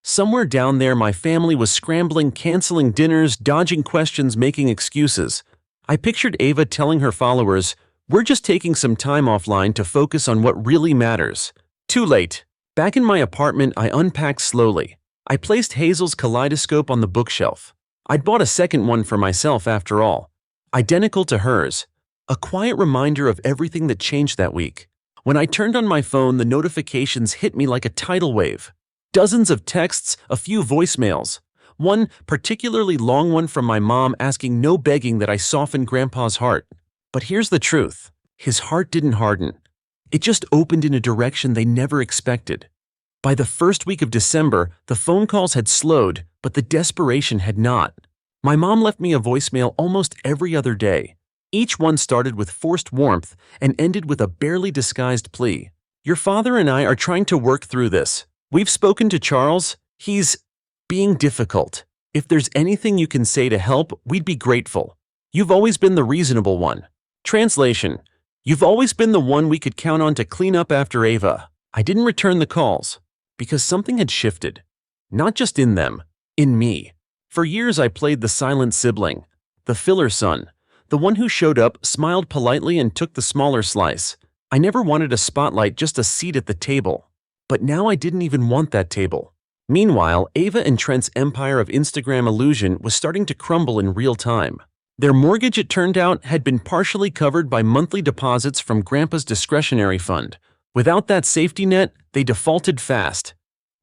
Somewhere down there, my family was scrambling, canceling dinners, dodging questions, making excuses. I pictured Ava telling her followers, "We're just taking some time offline to focus on what really matters." Too late. Back in my apartment, I unpacked slowly. I placed Hazel's kaleidoscope on the bookshelf. I'd bought a second one for myself after all. Identical to hers. A quiet reminder of everything that changed that week. When I turned on my phone, the notifications hit me like a tidal wave. Dozens of texts, a few voicemails. One particularly long one from my mom asking no begging that I soften Grandpa's heart. But here's the truth. His heart didn't harden. It just opened in a direction they never expected. By the first week of December, the phone calls had slowed, but the desperation had not. My mom left me a voicemail almost every other day. Each one started with forced warmth and ended with a barely disguised plea. "Your father and I are trying to work through this. We've spoken to Charles. He's being difficult. If there's anything you can say to help, we'd be grateful. You've always been the reasonable one." Translation: You've always been the one we could count on to clean up after Ava. I didn't return the calls because something had shifted. Not just in them, in me. For years I played the silent sibling, the filler son, the one who showed up, smiled politely, and took the smaller slice. I never wanted a spotlight, just a seat at the table. But now I didn't even want that table. Meanwhile, Ava and Trent's empire of Instagram illusion was starting to crumble in real time. Their mortgage, it turned out, had been partially covered by monthly deposits from Grandpa's discretionary fund. Without that safety net, they defaulted fast.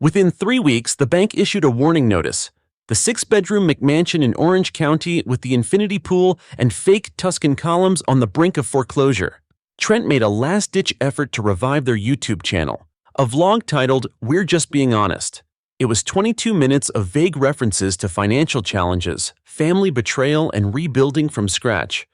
Within 3 weeks, the bank issued a warning notice. The 6-bedroom McMansion in Orange County with the infinity pool and fake Tuscan columns on the brink of foreclosure. Trent made a last-ditch effort to revive their YouTube channel, a vlog titled "We're Just Being Honest." It was 22 minutes of vague references to financial challenges, family betrayal, and rebuilding from scratch.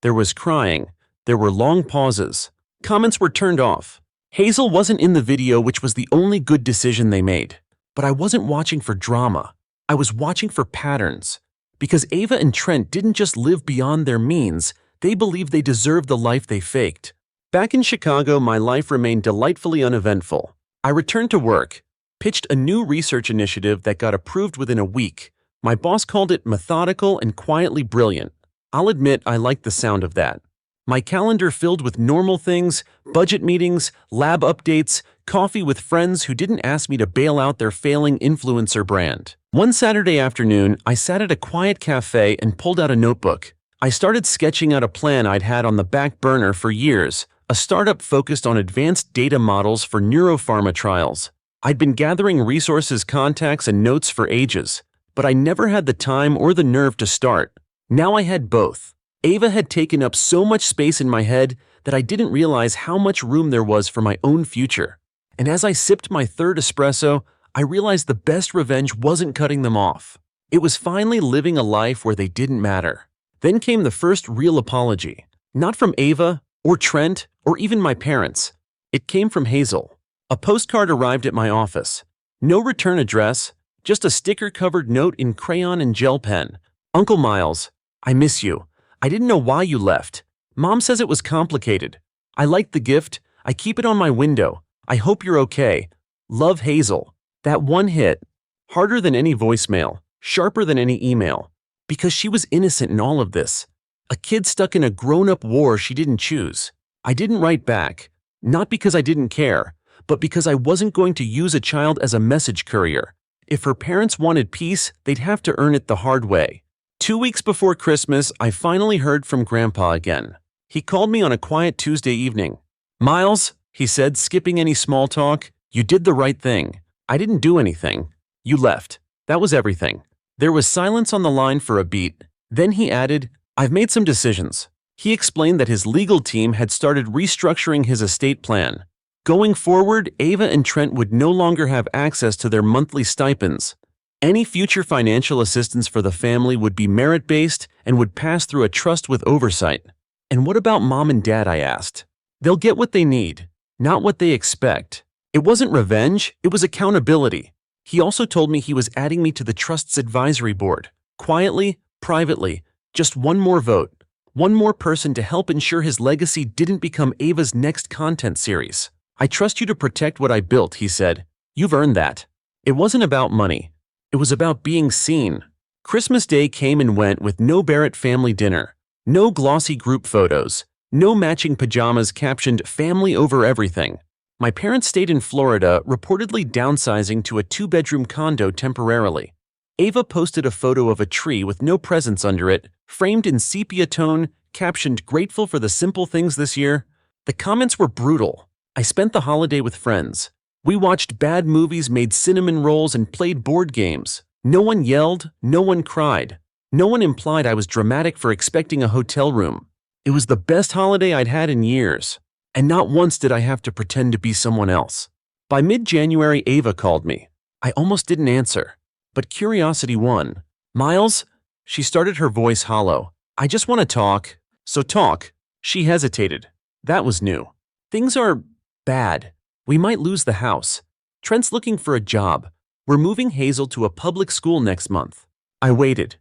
There was crying. There were long pauses. Comments were turned off. Hazel wasn't in the video, which was the only good decision they made. But I wasn't watching for drama. I was watching for patterns. Because Ava and Trent didn't just live beyond their means, they believed they deserved the life they faked. Back in Chicago, my life remained delightfully uneventful. I returned to work, pitched a new research initiative that got approved within a week. My boss called it methodical and quietly brilliant. I'll admit I liked the sound of that. My calendar filled with normal things, budget meetings, lab updates, coffee with friends who didn't ask me to bail out their failing influencer brand. One Saturday afternoon, I sat at a quiet cafe and pulled out a notebook. I started sketching out a plan I'd had on the back burner for years, a startup focused on advanced data models for neuropharma trials. I'd been gathering resources, contacts, and notes for ages, but I never had the time or the nerve to start. Now I had both. Ava had taken up so much space in my head that I didn't realize how much room there was for my own future. And as I sipped my third espresso, I realized the best revenge wasn't cutting them off. It was finally living a life where they didn't matter. Then came the first real apology. Not from Ava, or Trent, or even my parents. It came from Hazel. A postcard arrived at my office. No return address, just a sticker-covered note in crayon and gel pen. "Uncle Miles, I miss you. I didn't know why you left. Mom says it was complicated. I liked the gift. I keep it on my window. I hope you're okay. Love, Hazel." That one hit. Harder than any voicemail. Sharper than any email. Because she was innocent in all of this. A kid stuck in a grown-up war she didn't choose. I didn't write back. Not because I didn't care, but because I wasn't going to use a child as a message courier. If her parents wanted peace, they'd have to earn it the hard way. 2 weeks before Christmas, I finally heard from Grandpa again. He called me on a quiet Tuesday evening. "Miles," he said, skipping any small talk, "you did the right thing. I didn't do anything. You left. That was everything." There was silence on the line for a beat. Then he added, "I've made some decisions." He explained that his legal team had started restructuring his estate plan. Going forward, Ava and Trent would no longer have access to their monthly stipends. Any future financial assistance for the family would be merit-based and would pass through a trust with oversight. "And what about Mom and Dad?" I asked. "They'll get what they need, not what they expect." It wasn't revenge, it was accountability. He also told me he was adding me to the trust's advisory board. Quietly, privately, just one more vote. One more person to help ensure his legacy didn't become Ava's next content series. "I trust you to protect what I built," he said. "You've earned that." It wasn't about money. It was about being seen. Christmas Day came and went with no Barrett family dinner, no glossy group photos, no matching pajamas captioned "family over everything." My parents stayed in Florida, reportedly downsizing to a 2-bedroom condo temporarily. Ava posted a photo of a tree with no presents under it, framed in sepia tone, captioned "grateful for the simple things this year." The comments were brutal. I spent the holiday with friends. We watched bad movies, made cinnamon rolls, and played board games. No one yelled, no one cried. No one implied I was dramatic for expecting a hotel room. It was the best holiday I'd had in years. And not once did I have to pretend to be someone else. By mid-January, Ava called me. I almost didn't answer. But curiosity won. "Miles?" She started, her voice hollow. "I just want to talk." "So talk." She hesitated. That was new. "Things are bad. We might lose the house. Trent's looking for a job. We're moving Hazel to a public school next month." I waited.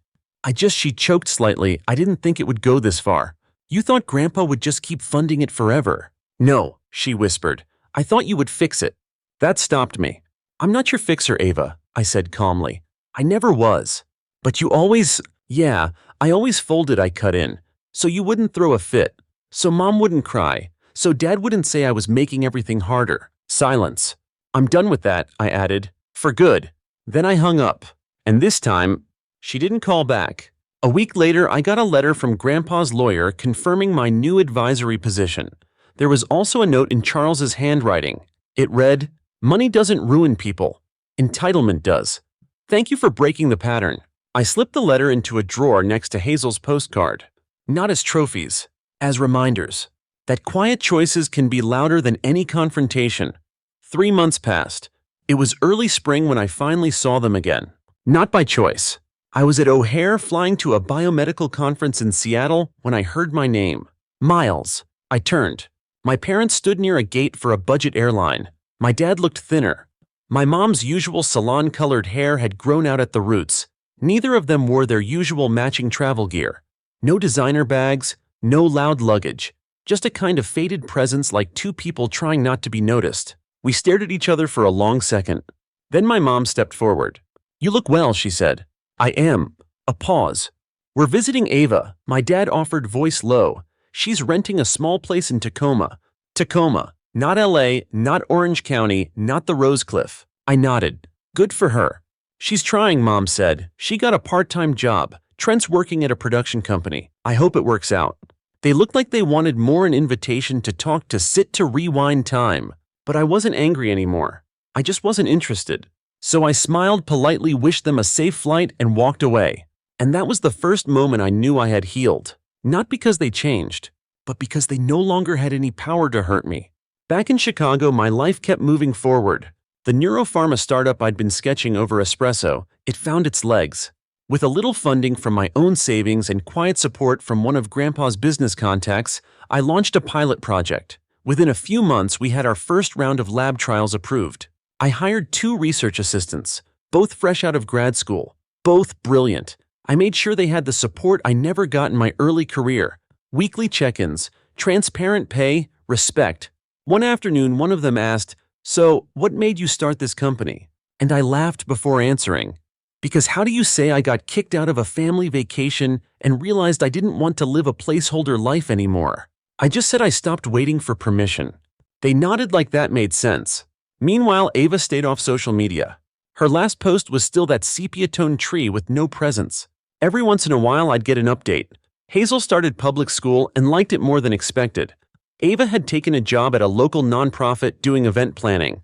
She choked slightly. "I didn't think it would go this far. You thought Grandpa would just keep funding it forever." "No," she whispered. "I thought you would fix it." That stopped me. "I'm not your fixer, Ava," I said calmly. "I never was." "But you always—" "Yeah, I always folded," I cut in. "So you wouldn't throw a fit. So Mom wouldn't cry. So Dad wouldn't say I was making everything harder." Silence. "I'm done with that," I added. "For good." Then I hung up. And this time, she didn't call back. A week later, I got a letter from Grandpa's lawyer confirming my new advisory position. There was also a note in Charles's handwriting. It read, "Money doesn't ruin people. Entitlement does. Thank you for breaking the pattern." I slipped the letter into a drawer next to Hazel's postcard. Not as trophies, as reminders. That quiet choices can be louder than any confrontation. 3 months passed. It was early spring when I finally saw them again. Not by choice. I was at O'Hare flying to a biomedical conference in Seattle when I heard my name. "Miles." I turned. My parents stood near a gate for a budget airline. My dad looked thinner. My mom's usual salon-colored hair had grown out at the roots. Neither of them wore their usual matching travel gear. No designer bags, no loud luggage. Just a kind of faded presence, like two people trying not to be noticed. We stared at each other for a long second. Then my mom stepped forward. "You look well," she said. "I am." A pause. "We're visiting Ava," my dad offered, voice low. "She's renting a small place in Tacoma." Tacoma. Not LA, not Orange County, not the Rose Cliff. I nodded. "Good for her." "She's trying," Mom said. "She got a part-time job. Trent's working at a production company. I hope it works out." They looked like they wanted more, an invitation to talk, to sit, to rewind time. But I wasn't angry anymore. I just wasn't interested. So I smiled politely, wished them a safe flight, and walked away. And that was the first moment I knew I had healed. Not because they changed, but because they no longer had any power to hurt me. Back in Chicago, my life kept moving forward. The neuropharma startup I'd been sketching over espresso, it found its legs. With a little funding from my own savings and quiet support from one of Grandpa's business contacts, I launched a pilot project. Within a few months, we had our first round of lab trials approved. I hired 2 research assistants, both fresh out of grad school, both brilliant. I made sure they had the support I never got in my early career. Weekly check-ins, transparent pay, respect. One afternoon, one of them asked, "So, what made you start this company?" And I laughed before answering. Because how do you say I got kicked out of a family vacation and realized I didn't want to live a placeholder life anymore? I just said I stopped waiting for permission. They nodded like that made sense. Meanwhile, Ava stayed off social media. Her last post was still that sepia-toned tree with no presents. Every once in a while I'd get an update. Hazel started public school and liked it more than expected. Ava had taken a job at a local nonprofit doing event planning.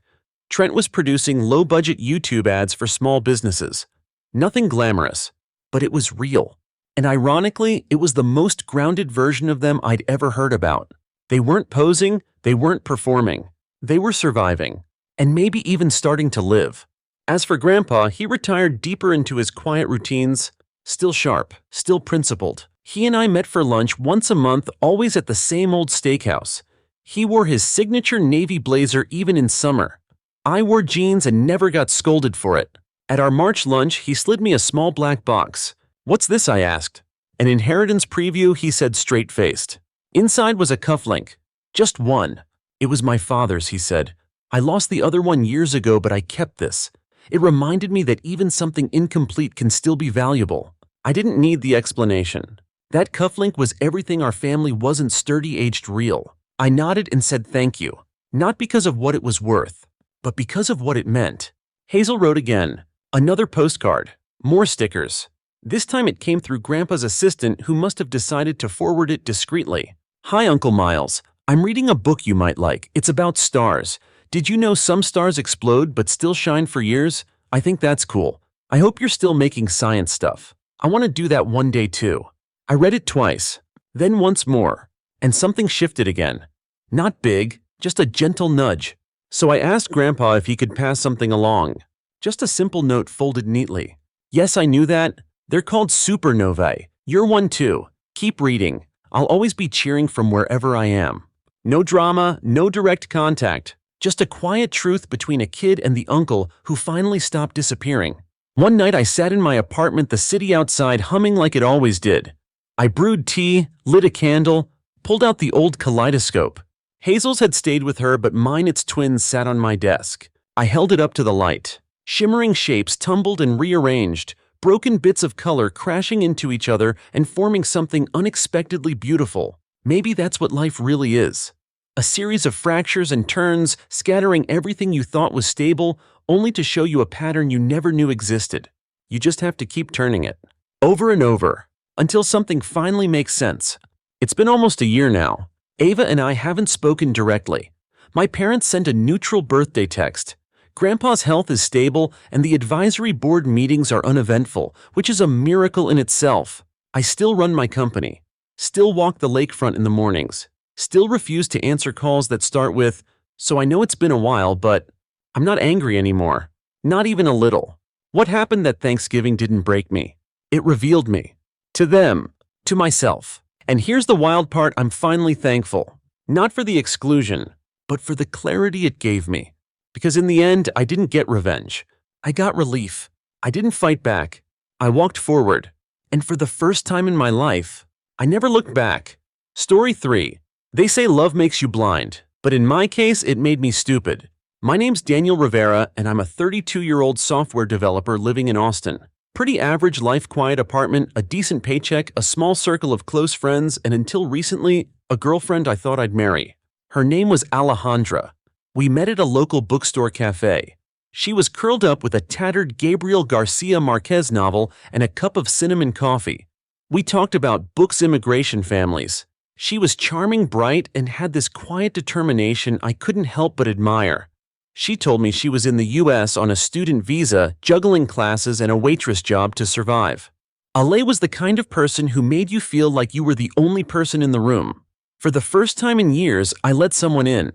Trent was producing low-budget YouTube ads for small businesses. Nothing glamorous, but it was real. And ironically, it was the most grounded version of them I'd ever heard about. They weren't posing, they weren't performing. They were surviving, and maybe even starting to live. As for Grandpa, he retired deeper into his quiet routines, still sharp, still principled. He and I met for lunch once a month, always at the same old steakhouse. He wore his signature navy blazer even in summer. I wore jeans and never got scolded for it. At our March lunch, he slid me a small black box. "What's this?" I asked. "An inheritance preview," he said straight-faced. Inside was a cufflink. Just one. "It was my father's," he said. "I lost the other one years ago, but I kept this. It reminded me that even something incomplete can still be valuable." I didn't need the explanation. That cufflink was everything our family wasn't sturdy aged real. I nodded and said thank you, not because of what it was worth, but because of what it meant. Hazel wrote again. Another postcard. More stickers. This time it came through Grandpa's assistant, who must have decided to forward it discreetly. "Hi, Uncle Miles. I'm reading a book you might like. It's about stars. Did you know some stars explode but still shine for years? I think that's cool. I hope you're still making science stuff. I want to do that one day too." I read it twice, then once more, and something shifted again. Not big, just a gentle nudge. So I asked Grandpa if he could pass something along. Just a simple note folded neatly. "Yes, I knew that. They're called supernovae. You're one too. Keep reading. I'll always be cheering from wherever I am." No drama, no direct contact. Just a quiet truth between a kid and the uncle who finally stopped disappearing. One night I sat in my apartment, the city outside humming like it always did. I brewed tea, lit a candle, pulled out the old kaleidoscope. Hazel's had stayed with her, but mine, its twin, sat on my desk. I held it up to the light. Shimmering shapes tumbled and rearranged, broken bits of color crashing into each other and forming something unexpectedly beautiful. Maybe that's what life really is. A series of fractures and turns, scattering everything you thought was stable, only to show you a pattern you never knew existed. You just have to keep turning it, over and over, until something finally makes sense. It's been almost a year now. Ava and I haven't spoken directly. My parents sent a neutral birthday text. Grandpa's health is stable, and the advisory board meetings are uneventful, which is a miracle in itself. I still run my company, still walk the lakefront in the mornings, still refuse to answer calls that start with, "So I know it's been a while, but..." I'm not angry anymore. Not even a little. What happened that Thanksgiving didn't break me. It revealed me. To them. To myself. And here's the wild part, I'm finally thankful. Not for the exclusion, but for the clarity it gave me. Because in the end, I didn't get revenge. I got relief. I didn't fight back. I walked forward. And for the first time in my life, I never looked back. Story 3. They say love makes you blind, but in my case, it made me stupid. My name's Daniel Rivera, and I'm a 32-year-old software developer living in Austin. Pretty average life, quiet apartment, a decent paycheck, a small circle of close friends, and until recently, a girlfriend I thought I'd marry. Her name was Alejandra. We met at a local bookstore cafe. She was curled up with a tattered Gabriel Garcia Marquez novel and a cup of cinnamon coffee. We talked about books, immigration families. She was charming, bright, and had this quiet determination I couldn't help but admire. She told me she was in the US on a student visa, juggling classes and a waitress job to survive. Ale was the kind of person who made you feel like you were the only person in the room. For the first time in years, I let someone in,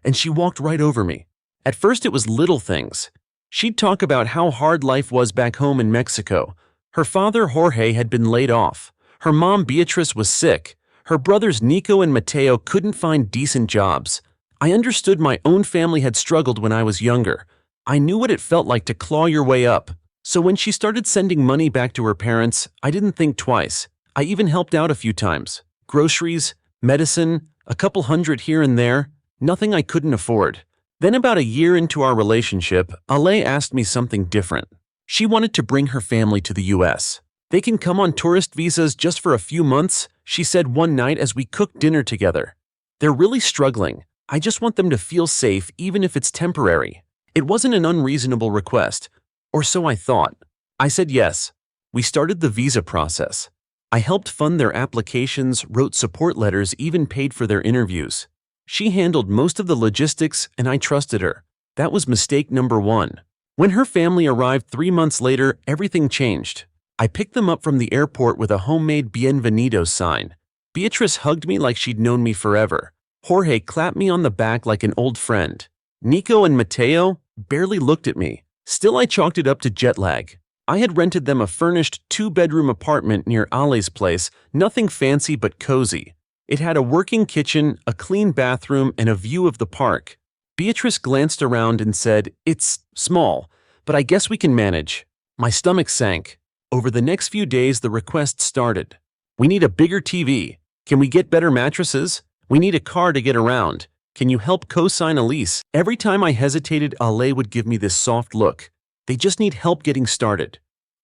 and she walked right over me. At first it was little things. She'd talk about how hard life was back home in Mexico. Her father, Jorge, had been laid off. Her mom, Beatrice, was sick. Her brothers, Nico and Mateo, couldn't find decent jobs. I understood my own family had struggled when I was younger. I knew what it felt like to claw your way up. So when she started sending money back to her parents, I didn't think twice. I even helped out a few times. Groceries, medicine, a couple hundred here and there, nothing I couldn't afford. Then about a year into our relationship, Ale asked me something different. She wanted to bring her family to the US. They can come on tourist visas just for a few months, she said one night as we cooked dinner together. They're really struggling. I just want them to feel safe even if it's temporary. It wasn't an unreasonable request. Or so I thought. I said yes. We started the visa process. I helped fund their applications, wrote support letters, even paid for their interviews. She handled most of the logistics, and I trusted her. That was mistake number one. When her family arrived 3 months later, everything changed. I picked them up from the airport with a homemade Bienvenido sign. Beatrice hugged me like she'd known me forever. Jorge clapped me on the back like an old friend. Nico and Mateo barely looked at me. Still, I chalked it up to jet lag. I had rented them a furnished 2-bedroom apartment near Ale's place, nothing fancy but cozy. It had a working kitchen, a clean bathroom, and a view of the park. Beatrice glanced around and said, "It's small, but I guess we can manage." My stomach sank. Over the next few days, the requests started. "We need a bigger TV. Can we get better mattresses? We need a car to get around. Can you help co-sign a lease?" Every time I hesitated, Ale would give me this soft look. "They just need help getting started.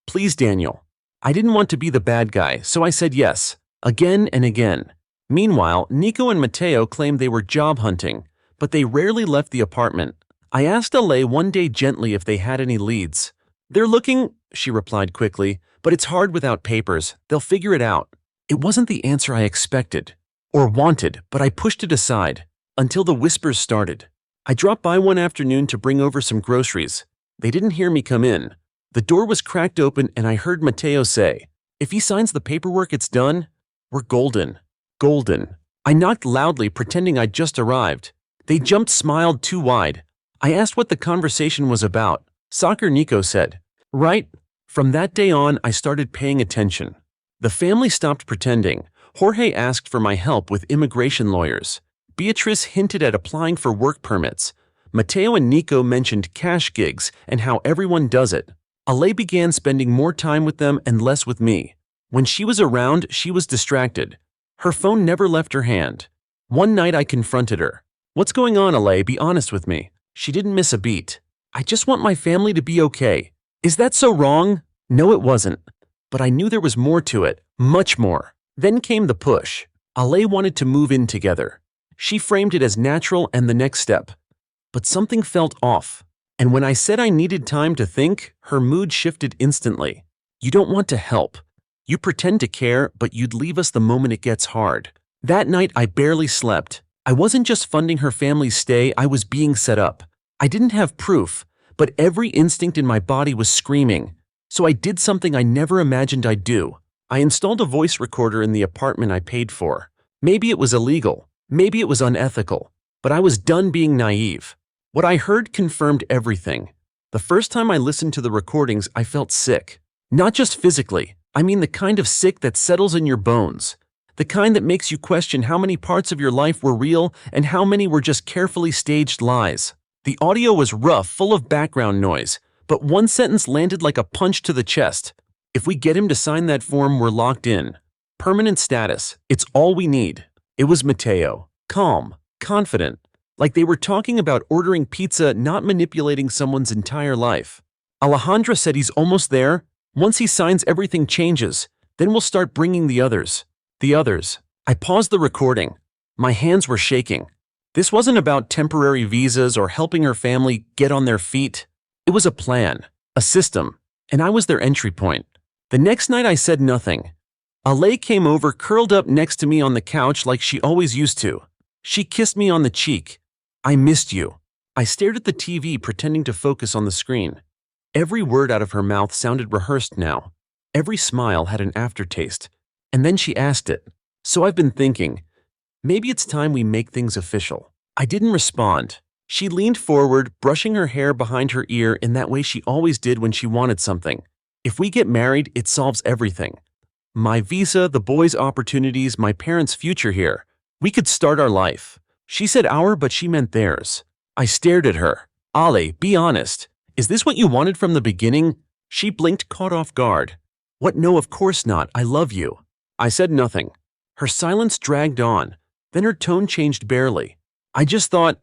Please, Daniel." I didn't want to be the bad guy, so I said yes, again and again. Meanwhile, Nico and Mateo claimed they were job hunting, but they rarely left the apartment. I asked Ale one day gently if they had any leads. "They're looking," she replied quickly, "but it's hard without papers. They'll figure it out." It wasn't the answer I expected or wanted, but I pushed it aside until the whispers started. I dropped by one afternoon to bring over some groceries. They didn't hear me come in. The door was cracked open and I heard Mateo say, "If he signs the paperwork, it's done. We're golden." Golden. I knocked loudly, pretending I'd just arrived. They jumped, smiled too wide. I asked what the conversation was about. "Soccer," Nico said. "Right." From that day on, I started paying attention. The family stopped pretending. Jorge asked for my help with immigration lawyers. Beatrice hinted at applying for work permits. Mateo and Nico mentioned cash gigs and how everyone does it. Ale began spending more time with them and less with me. When she was around, she was distracted. Her phone never left her hand. One night I confronted her. "What's going on, Ale? Be honest with me." She didn't miss a beat. "I just want my family to be okay." "Is that so wrong?" No, it wasn't. But I knew there was more to it, much more. Then came the push. Ale wanted to move in together. She framed it as natural and the next step. But something felt off. And when I said I needed time to think, her mood shifted instantly. "You don't want to help. You pretend to care, but you'd leave us the moment it gets hard." That night, I barely slept. I wasn't just funding her family's stay, I was being set up. I didn't have proof, but every instinct in my body was screaming. So I did something I never imagined I'd do. I installed a voice recorder in the apartment I paid for. Maybe it was illegal, maybe it was unethical, but I was done being naive. What I heard confirmed everything. The first time I listened to the recordings, I felt sick. Not just physically, I mean the kind of sick that settles in your bones. The kind that makes you question how many parts of your life were real and how many were just carefully staged lies. The audio was rough, full of background noise, but one sentence landed like a punch to the chest. "If we get him to sign that form, we're locked in. Permanent status. It's all we need." It was Mateo. Calm, confident, like they were talking about ordering pizza, not manipulating someone's entire life. Alejandra said he's almost there. "Once he signs, everything changes. Then we'll start bringing the others." The others. I paused the recording. My hands were shaking. This wasn't about temporary visas or helping her family get on their feet. It was a plan, a system, and I was their entry point. The next night I said nothing. Ale came over, curled up next to me on the couch like she always used to. She kissed me on the cheek. "I missed you." I stared at the TV, pretending to focus on the screen. Every word out of her mouth sounded rehearsed now. Every smile had an aftertaste. And then she asked it. "So I've been thinking, maybe it's time we make things official." I didn't respond. She leaned forward, brushing her hair behind her ear in that way she always did when she wanted something. "If we get married, it solves everything. My visa, the boys' opportunities, my parents' future here. We could start our life." She said our, but she meant theirs. I stared at her. "Ale, be honest. Is this what you wanted from the beginning?" She blinked, caught off guard. "What? No, of course not. I love you." I said nothing. Her silence dragged on. Then her tone changed barely. "I just thought,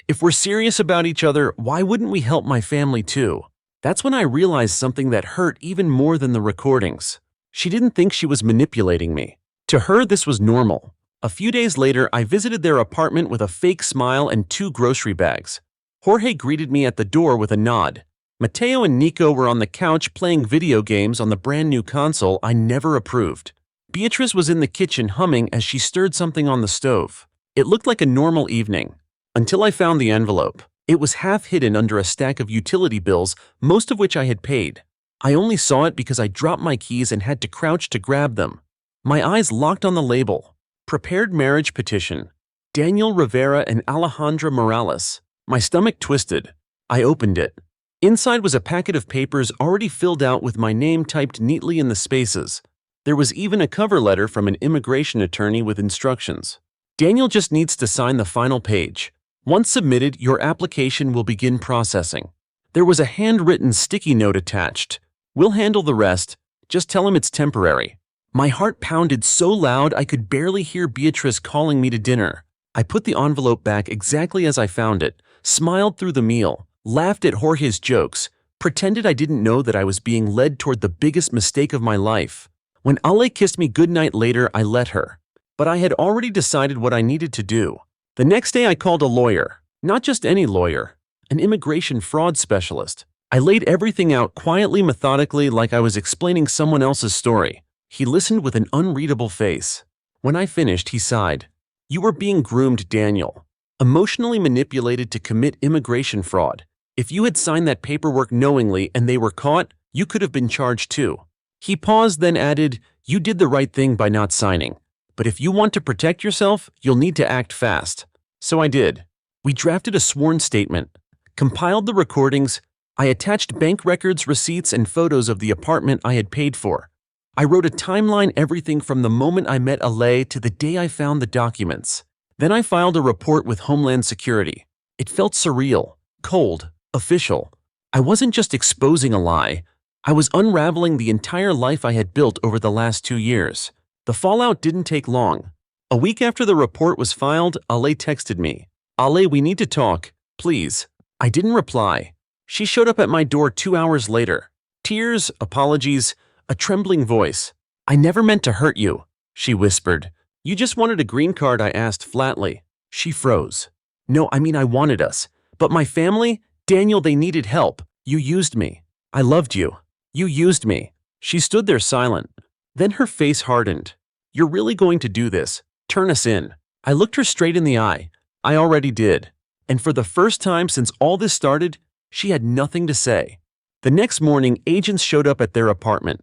if we're serious about each other, why wouldn't we help my family too?" That's when I realized something that hurt even more than the recordings. She didn't think she was manipulating me. To her, this was normal. A few days later, I visited their apartment with a fake smile and 2 grocery bags. Jorge greeted me at the door with a nod. Matteo and Nico were on the couch playing video games on the brand new console I never approved. Beatrice was in the kitchen humming as she stirred something on the stove. It looked like a normal evening, until I found the envelope. It was half hidden under a stack of utility bills, most of which I had paid. I only saw it because I dropped my keys and had to crouch to grab them. My eyes locked on the label. Prepared marriage petition. Daniel Rivera and Alejandra Morales. My stomach twisted. I opened it. Inside was a packet of papers already filled out with my name typed neatly in the spaces. There was even a cover letter from an immigration attorney with instructions. Daniel just needs to sign the final page. Once submitted, your application will begin processing. There was a handwritten sticky note attached. We'll handle the rest. Just tell him it's temporary. My heart pounded so loud I could barely hear Beatrice calling me to dinner. I put the envelope back exactly as I found it, smiled through the meal, laughed at Jorge's jokes, pretended I didn't know that I was being led toward the biggest mistake of my life. When Ale kissed me goodnight later, I let her. But I had already decided what I needed to do. The next day I called a lawyer. Not just any lawyer, an immigration fraud specialist. I laid everything out quietly, methodically, like I was explaining someone else's story. He listened with an unreadable face. When I finished, he sighed. You were being groomed, Daniel. Emotionally manipulated to commit immigration fraud. If you had signed that paperwork knowingly and they were caught, you could have been charged too. He paused, then added, you did the right thing by not signing. But if you want to protect yourself, you'll need to act fast. So I did. We drafted a sworn statement, compiled the recordings. I attached bank records, receipts, and photos of the apartment I had paid for. I wrote a timeline, everything from the moment I met Ale to the day I found the documents. Then I filed a report with Homeland Security. It felt surreal, cold, official. I wasn't just exposing a lie. I was unraveling the entire life I had built over the last 2 years. The fallout didn't take long. A week after the report was filed, Ale texted me. Ale, we need to talk, please. I didn't reply. She showed up at my door 2 hours later. Tears, apologies, a trembling voice. I never meant to hurt you, she whispered. You just wanted a green card, I asked flatly. She froze. No, I mean I wanted us. But my family, Daniel, they needed help. You used me. I loved you. You used me. She stood there silent. Then her face hardened. You're really going to do this? Turn us in. I looked her straight in the eye. I already did. And for the first time since all this started, she had nothing to say. The next morning, agents showed up at their apartment.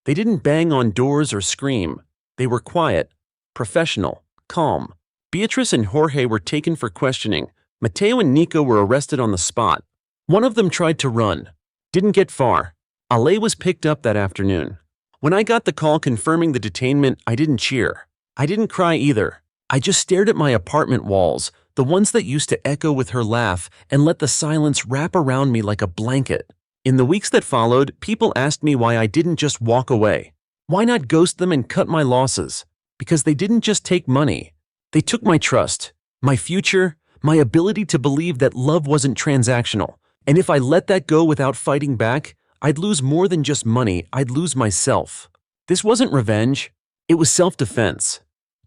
They didn't bang on doors or scream. They were quiet, professional, calm. Beatrice and Jorge were taken for questioning. Matteo and Nico were arrested on the spot. One of them tried to run. Didn't get far. Ale was picked up that afternoon. When I got the call confirming the detainment, I didn't cheer. I didn't cry either. I just stared at my apartment walls, the ones that used to echo with her laugh, and let the silence wrap around me like a blanket. In the weeks that followed, people asked me why I didn't just walk away. Why not ghost them and cut my losses? Because they didn't just take money. They took my trust, my future, my ability to believe that love wasn't transactional. And if I let that go without fighting back, I'd lose more than just money, I'd lose myself. This wasn't revenge. It was self-defense.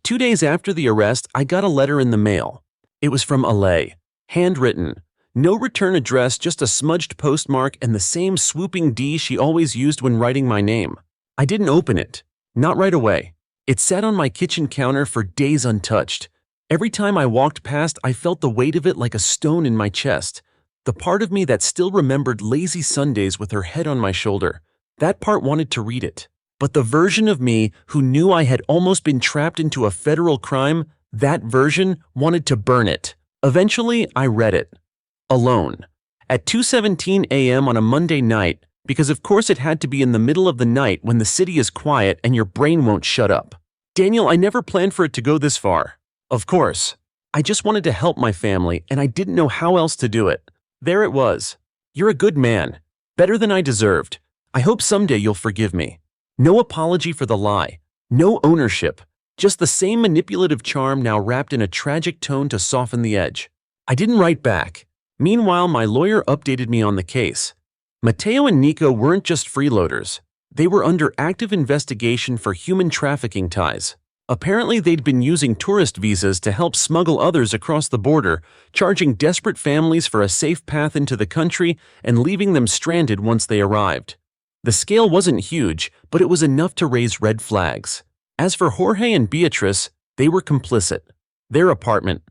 2 days after the arrest, I got a letter in the mail. It was from Ale, handwritten. No return address, just a smudged postmark and the same swooping D she always used when writing my name. I didn't open it. Not right away. It sat on my kitchen counter for days untouched. Every time I walked past, I felt the weight of it like a stone in my chest. The part of me that still remembered lazy Sundays with her head on my shoulder, that part wanted to read it. But the version of me who knew I had almost been trapped into a federal crime, that version wanted to burn it. Eventually, I read it. Alone. At 2:17 a.m. on a Monday night, because of course it had to be in the middle of the night when the city is quiet and your brain won't shut up. Daniel, I never planned for it to go this far. Of course. I just wanted to help my family and I didn't know how else to do it. There it was. You're a good man. Better than I deserved. I hope someday you'll forgive me. No apology for the lie. No ownership. Just the same manipulative charm now wrapped in a tragic tone to soften the edge. I didn't write back. Meanwhile, my lawyer updated me on the case. Matteo and Nico weren't just freeloaders. They were under active investigation for human trafficking ties. Apparently, they'd been using tourist visas to help smuggle others across the border, charging desperate families for a safe path into the country and leaving them stranded once they arrived. The scale wasn't huge, but it was enough to raise red flags. As for Jorge and Beatrice, they were complicit. Their apartment.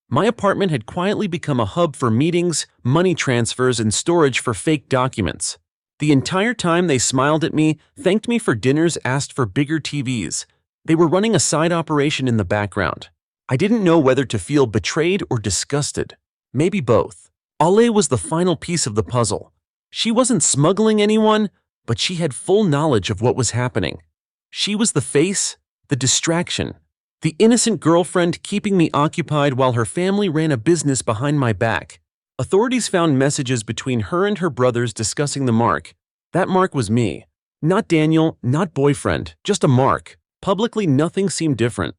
My apartment had quietly become a hub for meetings, money transfers, and storage for fake documents. The entire time they smiled at me, thanked me for dinners, asked for bigger TVs. They were running a side operation in the background. I didn't know whether to feel betrayed or disgusted. Maybe both. Ale was the final piece of the puzzle. She wasn't smuggling anyone, but she had full knowledge of what was happening. She was the face, the distraction, the innocent girlfriend keeping me occupied while her family ran a business behind my back. Authorities found messages between her and her brothers discussing the mark. That mark was me. Not Daniel, not boyfriend, just a mark. Publicly, nothing seemed different.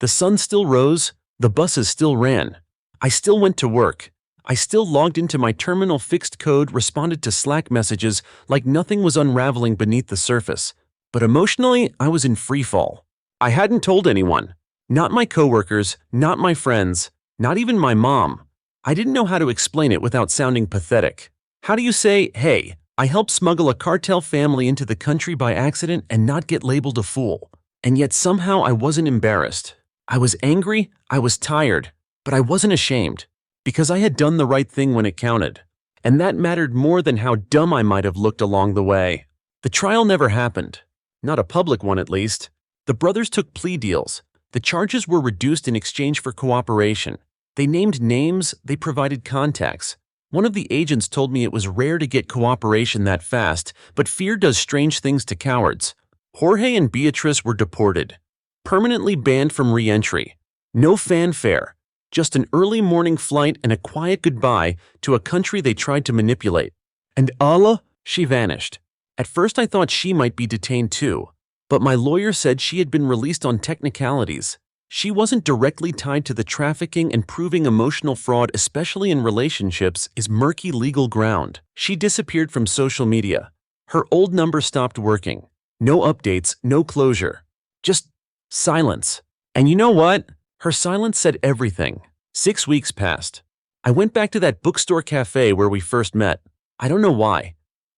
The sun still rose, the buses still ran. I still went to work. I still logged into my terminal, fixed code, responded to Slack messages like nothing was unraveling beneath the surface. But emotionally, I was in freefall. I hadn't told anyone. Not my coworkers, not my friends, not even my mom. I didn't know how to explain it without sounding pathetic. How do you say, hey, I helped smuggle a cartel family into the country by accident and not get labeled a fool? And yet somehow I wasn't embarrassed. I was angry, I was tired, but I wasn't ashamed, because I had done the right thing when it counted. And that mattered more than how dumb I might have looked along the way. The trial never happened. Not a public one, at least. The brothers took plea deals. The charges were reduced in exchange for cooperation. They named names, they provided contacts. One of the agents told me it was rare to get cooperation that fast, but fear does strange things to cowards. Jorge and Beatrice were deported, permanently banned from re-entry. No fanfare, just an early morning flight and a quiet goodbye to a country they tried to manipulate. And Allah, she vanished. At first I thought she might be detained too, but my lawyer said she had been released on technicalities. She wasn't directly tied to the trafficking, and proving emotional fraud, especially in relationships, is murky legal ground. She disappeared from social media. Her old number stopped working. No updates, no closure. Just silence. And you know what? Her silence said everything. 6 weeks passed. I went back to that bookstore cafe where we first met. I don't know why.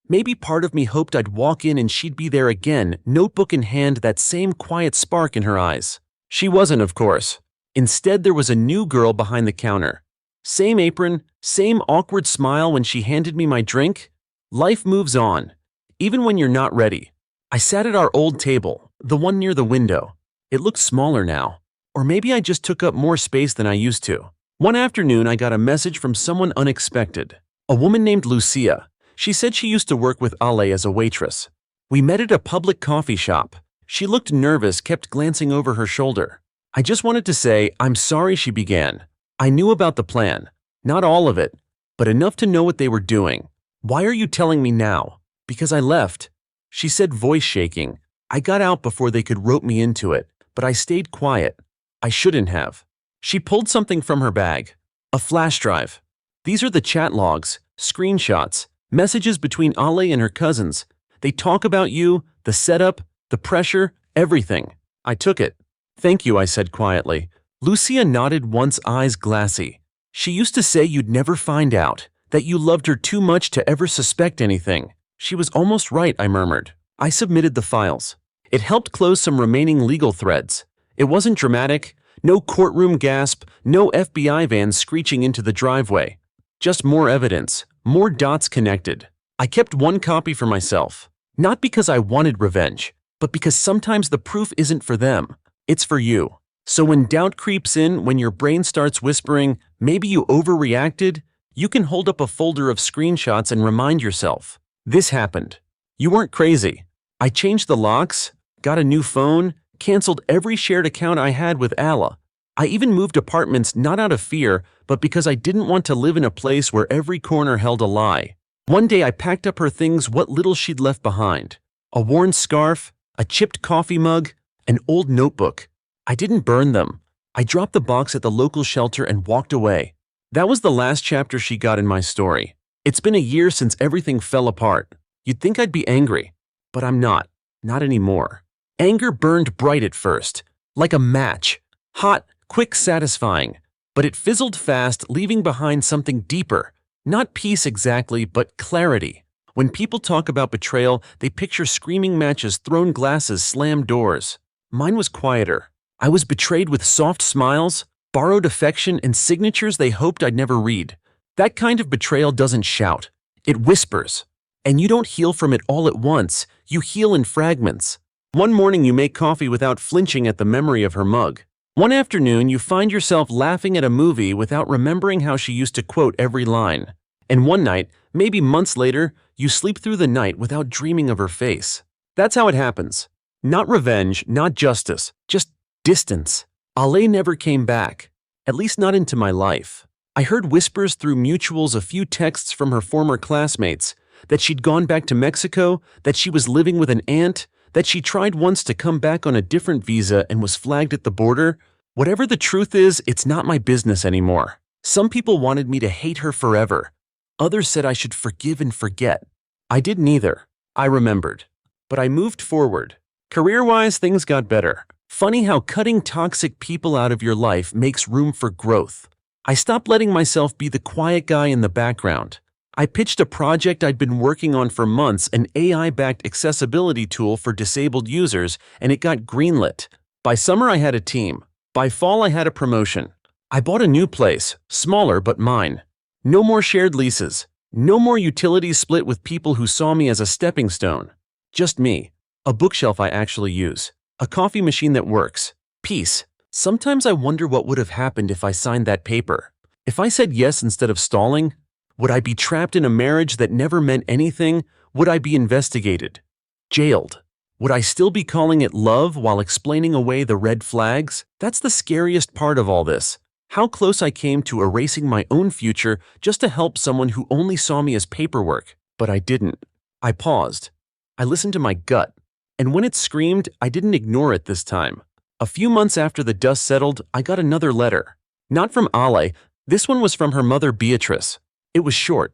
Maybe part of me hoped I'd walk in and she'd be there again, notebook in hand, that same quiet spark in her eyes. She wasn't, of course. Instead, there was a new girl behind the counter. Same apron, same awkward smile when she handed me my drink. Life moves on, even when you're not ready. I sat at our old table, the one near the window. It looked smaller now. Or maybe I just took up more space than I used to. One afternoon, I got a message from someone unexpected. A woman named Lucia. She said she used to work with Ale as a waitress. We met at a public coffee shop. She looked nervous, kept glancing over her shoulder. I just wanted to say, I'm sorry, she began. I knew about the plan. Not all of it, but enough to know what they were doing. Why are you telling me now? Because I left. She said, voice shaking. I got out before they could rope me into it, but I stayed quiet. I shouldn't have. She pulled something from her bag. A flash drive. These are the chat logs, screenshots, messages between Ale and her cousins. They talk about you, the setup, the pressure, everything. I took it. Thank you, I said quietly. Lucia nodded, once eyes glassy. She used to say you'd never find out, that you loved her too much to ever suspect anything. She was almost right, I murmured. I submitted the files. It helped close some remaining legal threads. It wasn't dramatic. No courtroom gasp, no FBI van screeching into the driveway. Just more evidence, more dots connected. I kept one copy for myself. Not because I wanted revenge, but because sometimes the proof isn't for them. It's for you. So when doubt creeps in, when your brain starts whispering, maybe you overreacted, you can hold up a folder of screenshots and remind yourself, this happened. You weren't crazy. I changed the locks, got a new phone, canceled every shared account I had with Allah. I even moved apartments not out of fear, but because I didn't want to live in a place where every corner held a lie. One day I packed up her things, what little she'd left behind. A worn scarf, a chipped coffee mug, an old notebook. I didn't burn them. I dropped the box at the local shelter and walked away. That was the last chapter she got in my story. It's been a year since everything fell apart. You'd think I'd be angry, but I'm not. Not anymore. Anger burned bright at first, Like a match. Hot, quick, satisfying. But it fizzled fast, leaving behind something deeper. Not peace exactly, but clarity. When people talk about betrayal, they picture screaming matches, thrown glasses, slammed doors. Mine was quieter. I was betrayed with soft smiles, borrowed affection, and signatures they hoped I'd never read. That kind of betrayal doesn't shout. It whispers. And you don't heal from it all at once. You heal in fragments. One morning you make coffee without flinching at the memory of her mug. One afternoon you find yourself laughing at a movie without remembering how she used to quote every line. And one night, maybe months later, you sleep through the night without dreaming of her face. That's how it happens. Not revenge, not justice, just distance. AITA never came back, at least not into my life. I heard whispers through mutuals, a few texts from her former classmates, that she'd gone back to Mexico, that she was living with an aunt, that she tried once to come back on a different visa and was flagged at the border. Whatever the truth is, it's not my business anymore. Some people wanted me to hate her forever. Others said I should forgive and forget. I did neither. I remembered. But I moved forward. Career-wise, things got better. Funny how cutting toxic people out of your life makes room for growth. I stopped letting myself be the quiet guy in the background. I pitched a project I'd been working on for months, an AI-backed accessibility tool for disabled users, and it got greenlit. By summer, I had a team. By fall, I had a promotion. I bought a new place, smaller but mine. No more shared leases. No more utilities split with people who saw me as a stepping stone. Just me. A bookshelf I actually use. A coffee machine that works. Peace. Sometimes I wonder what would have happened if I signed that paper. If I said yes instead of stalling, would I be trapped in a marriage that never meant anything? Would I be investigated? Jailed? Would I still be calling it love while explaining away the red flags? That's the scariest part of all this. How close I came to erasing my own future just to help someone who only saw me as paperwork. But I didn't. I paused. I listened to my gut. And when it screamed, I didn't ignore it this time. A few months after the dust settled, I got another letter. Not from AITA. This one was from her mother, Beatrice. It was short.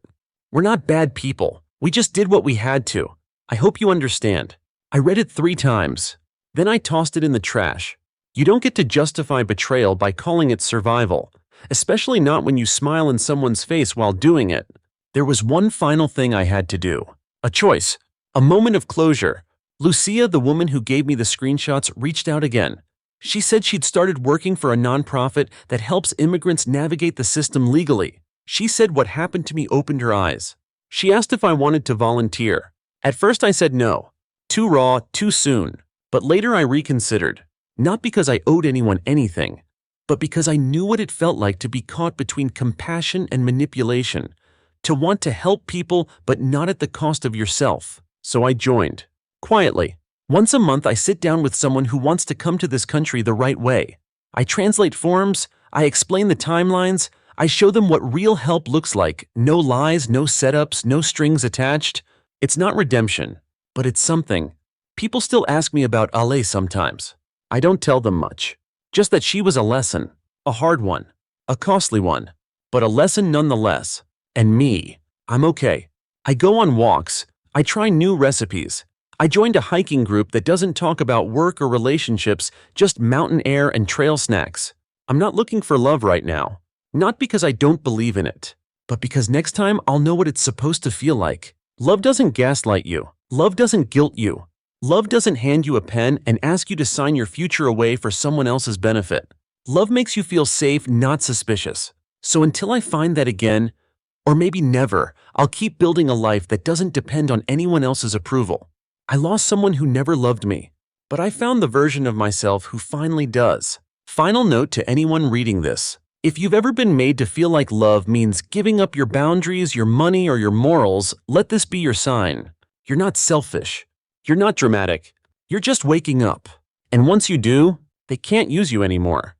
We're not bad people. We just did what we had to. I hope you understand. I read it 3 times. Then I tossed it in the trash. You don't get to justify betrayal by calling it survival, especially not when you smile in someone's face while doing it. There was one final thing I had to do. A choice. A moment of closure. Lucia, the woman who gave me the screenshots, reached out again. She said she'd started working for a nonprofit that helps immigrants navigate the system legally. She said what happened to me opened her eyes. She asked if I wanted to volunteer. At first I said no. Too raw, too soon. But later I reconsidered. Not because I owed anyone anything, but because I knew what it felt like to be caught between compassion and manipulation, to want to help people but not at the cost of yourself. So I joined. Quietly. Once a month I sit down with someone who wants to come to this country the right way. I translate forms, I explain the timelines, I show them what real help looks like. No lies, no setups, no strings attached. It's not redemption, but it's something. People still ask me about AITA sometimes. I don't tell them much. Just that she was a lesson. A hard one. A costly one. But a lesson nonetheless. And me. I'm okay. I go on walks. I try new recipes. I joined a hiking group that doesn't talk about work or relationships, just mountain air and trail snacks. I'm not looking for love right now. Not because I don't believe in it, but because next time I'll know what it's supposed to feel like. Love doesn't gaslight you. Love doesn't guilt you. Love doesn't hand you a pen and ask you to sign your future away for someone else's benefit. Love makes you feel safe, not suspicious. So until I find that again, or maybe never, I'll keep building a life that doesn't depend on anyone else's approval. I lost someone who never loved me, but I found the version of myself who finally does. Final note to anyone reading this. If you've ever been made to feel like love means giving up your boundaries, your money, or your morals, let this be your sign. You're not selfish. You're not dramatic. You're just waking up. And once you do, they can't use you anymore.